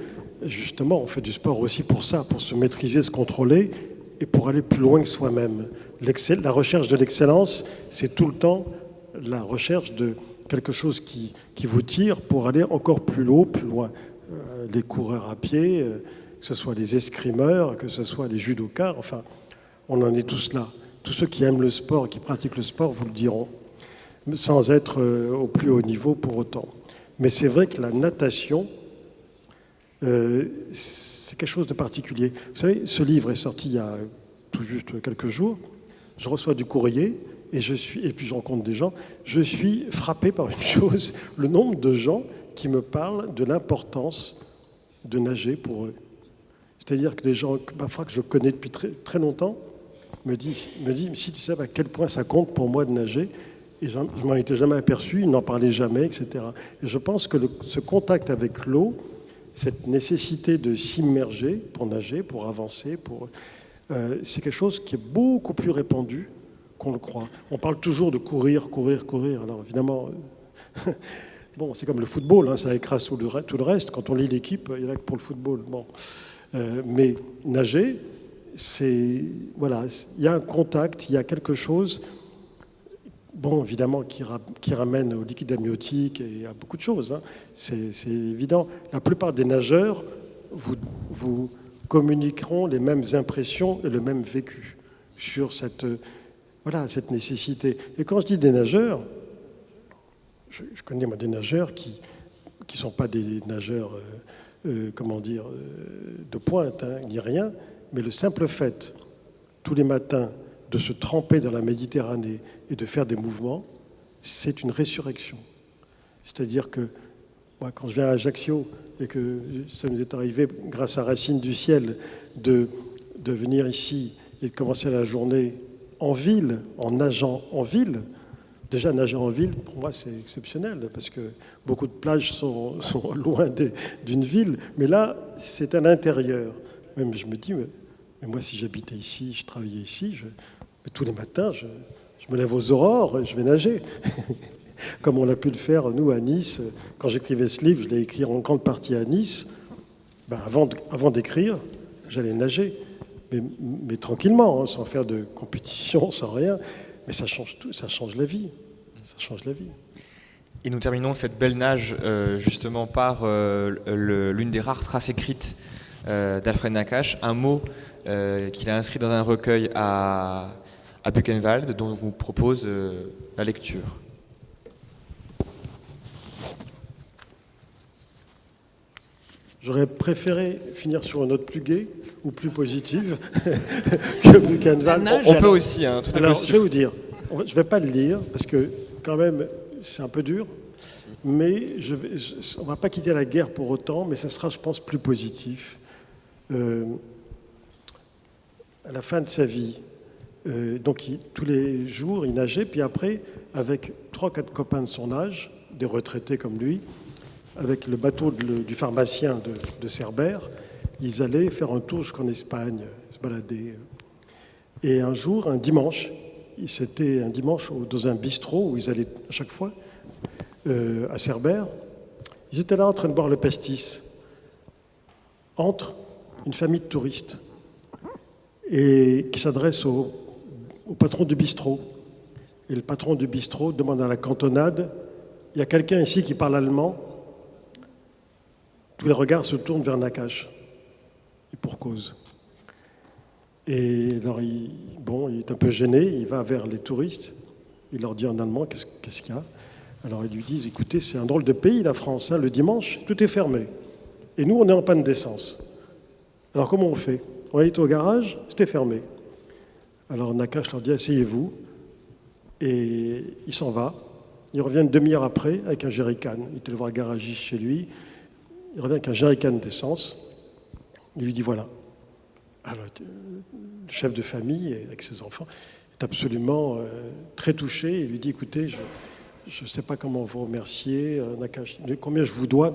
justement, on fait du sport aussi pour ça, pour se maîtriser, se contrôler et pour aller plus loin que soi-même. La recherche de l'excellence, c'est tout le temps la recherche de quelque chose qui vous tire pour aller encore plus haut, plus loin. Les coureurs à pied, que ce soit les escrimeurs, que ce soit les judokas, enfin, on en est tous là. Tous ceux qui aiment le sport, qui pratiquent le sport, vous le diront, sans être au plus haut niveau pour autant. Mais c'est vrai que la natation, c'est quelque chose de particulier. Vous savez, ce livre est sorti il y a tout juste quelques jours. Je reçois du courrier et puis je rencontre des gens. Je suis frappé par une chose, le nombre de gens qui me parlent de l'importance de nager pour eux. C'est-à-dire que des gens que je connais depuis très, très longtemps me disent, si tu sais à quel point ça compte pour moi de nager, et je ne m'en étais jamais aperçu, ils n'en parlaient jamais, etc. Et je pense que ce contact avec l'eau, cette nécessité de s'immerger pour nager, pour avancer, c'est quelque chose qui est beaucoup plus répandu qu'on le croit. On parle toujours de courir. Alors évidemment, bon, c'est comme le football, hein, ça écrase tout le reste. Quand on lit l'équipe, il n'y en a que pour le football. Bon. Mais nager, voilà, il y a un contact, il y a quelque chose, bon, évidemment, qui ramène au liquide amniotique et à beaucoup de choses. Hein. C'est évident. La plupart des nageurs vous communiqueront les mêmes impressions et le même vécu sur cette nécessité. Et quand je dis des nageurs, je connais moi des nageurs qui ne sont pas des nageurs, de pointe, hein, ni rien, mais le simple fait, tous les matins, de se tremper dans la Méditerranée et de faire des mouvements, c'est une résurrection. C'est-à-dire que moi, quand je viens à Ajaccio et que ça nous est arrivé, grâce à Racines du Ciel, de venir ici et de commencer la journée en ville, en nageant en ville. Déjà, nager en ville, pour moi, c'est exceptionnel, parce que beaucoup de plages sont loin d'une ville, mais là, c'est à l'intérieur. Même je me dis, mais moi, si j'habitais ici, je travaillais ici, tous les matins, je me lève aux aurores et je vais nager. Comme on a pu le faire, nous, à Nice. Quand j'écrivais ce livre, je l'ai écrit en grande partie à Nice. Avant d'écrire, j'allais nager, mais tranquillement, hein, sans faire de compétition, sans rien. Mais ça change tout, ça change la vie. Ça change la vie. Et nous terminons cette belle nage justement par l'une des rares traces écrites d'Alfred Nakache, un mot qu'il a inscrit dans un recueil à Buchenwald, dont on vous propose la lecture. J'aurais préféré finir sur une note plus gaie ou plus positive que Buchenwald. On peut aussi, hein, tout à fait. Alors, je vais vous dire, je ne vais pas le lire, parce que quand même, c'est un peu dur, mais on ne va pas quitter la guerre pour autant, mais ça sera, je pense, plus positif. À la fin de sa vie, donc tous les jours, il nageait, puis après, avec 3-4 copains de son âge, des retraités comme lui, avec le bateau du pharmacien de Cerbère, ils allaient faire un tour jusqu'en Espagne, se balader. Et un jour, un dimanche, c'était un dimanche dans un bistrot où ils allaient à chaque fois, à Cerbère, ils étaient là en train de boire le pastis, entre une famille de touristes, et qui s'adresse au patron du bistrot. Et le patron du bistrot demande à la cantonade, il y a quelqu'un ici qui parle allemand? Tous les regards se tournent vers Nakache, et pour cause. Et alors, il est un peu gêné, il va vers les touristes, il leur dit en allemand, qu'est-ce qu'il y a? Alors, ils lui disent, écoutez, c'est un drôle de pays, la France, hein, le dimanche, tout est fermé. Et nous, on est en panne d'essence. Alors, comment on fait? On est au garage, c'était fermé. Alors, Nakache leur dit, asseyez-vous, et il s'en va. Il revient une demi-heure après avec un jerrycan. Il était le voir garagiste chez lui. Il revient avec un jerrycan d'essence. Il lui dit, voilà, Alors, le chef de famille, avec ses enfants, est absolument très touché. Il lui dit, écoutez, je ne sais pas comment vous remercier, Nakash, combien je vous dois,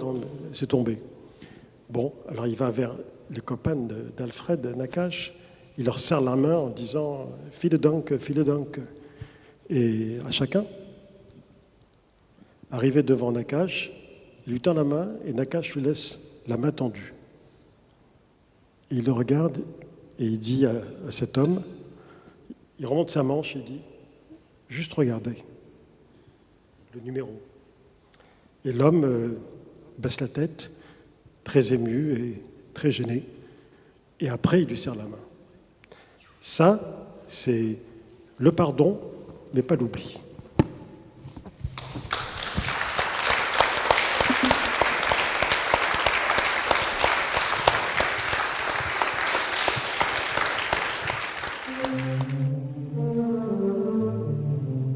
c'est tombé. Bon, alors il va vers les copains d'Alfred Nakash, il leur serre la main en disant « File donc ». Et à chacun, arrivé devant Nakash, il lui tend la main et Nakash lui laisse la main tendue. Et il le regarde et il dit à cet homme, il remonte sa manche et il dit « Juste regardez le numéro ». Et l'homme baisse la tête, très ému et très gêné. Et après, il lui serre la main. Ça, c'est le pardon, mais pas l'oubli.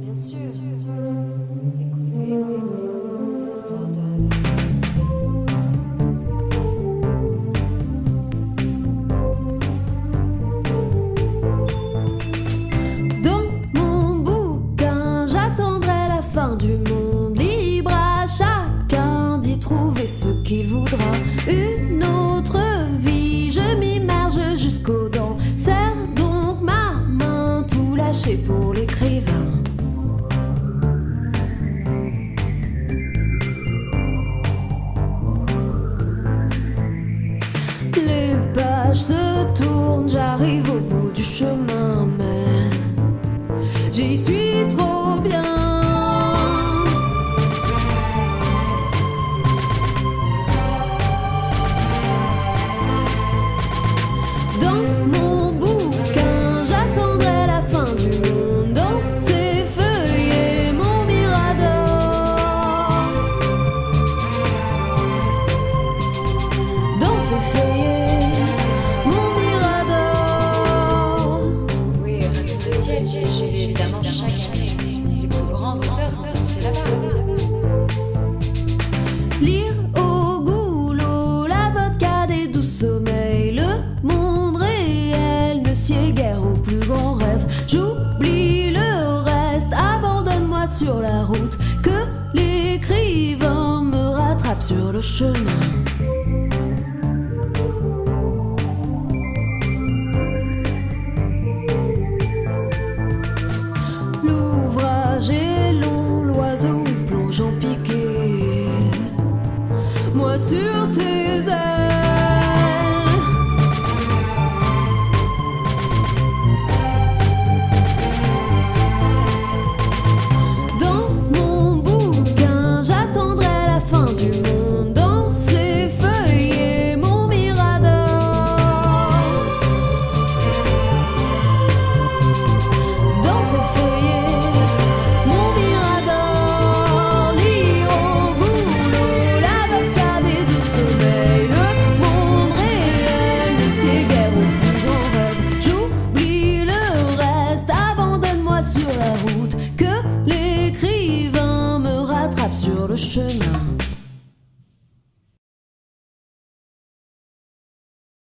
Bien sûr. Écoutez les histoires de... Dans mon bouquin, j'attendrai la fin du monde. Libre à chacun d'y trouver ce qu'il voudra. Une autre vie, je m'immerge jusqu'aux dents. Serre donc ma main, tout lâché pour l'écrivain. Les pages se tournent, j'arrive au bout du chemin, mais j'y suis trop bien. Dans mon bouquin, j'attendrai la fin du monde. Dans ces feuillets, mon mirador. Dans ces feuillets, mon mirador. Oui, Racine de ciel, j'ai lu évidemment chaque année. Les plus grands auteurs sont invités là-bas. Lire au goulot la vodka des doux sommeils. Le monde réel ne sied guère au plus grand rêve. J'oublie le reste, abandonne-moi sur la route. Que l'écrivain me rattrape sur le chemin. L'ouvrage est long, l'oiseau y plonge en piqué. Moi sur ses ailes. Dans mon bouquin, j'attendrai la fin du monde. Dans ces feuillets, mon mirador. Dans ces feuillets, mon mirador. Lire au goulot la vodka des doux sommeils. Le monde réel ne sied guère au plus grand rêve. J'oublie le reste, abandonne-moi sur la route. Que l'écrivain me rattrape sur le chemin.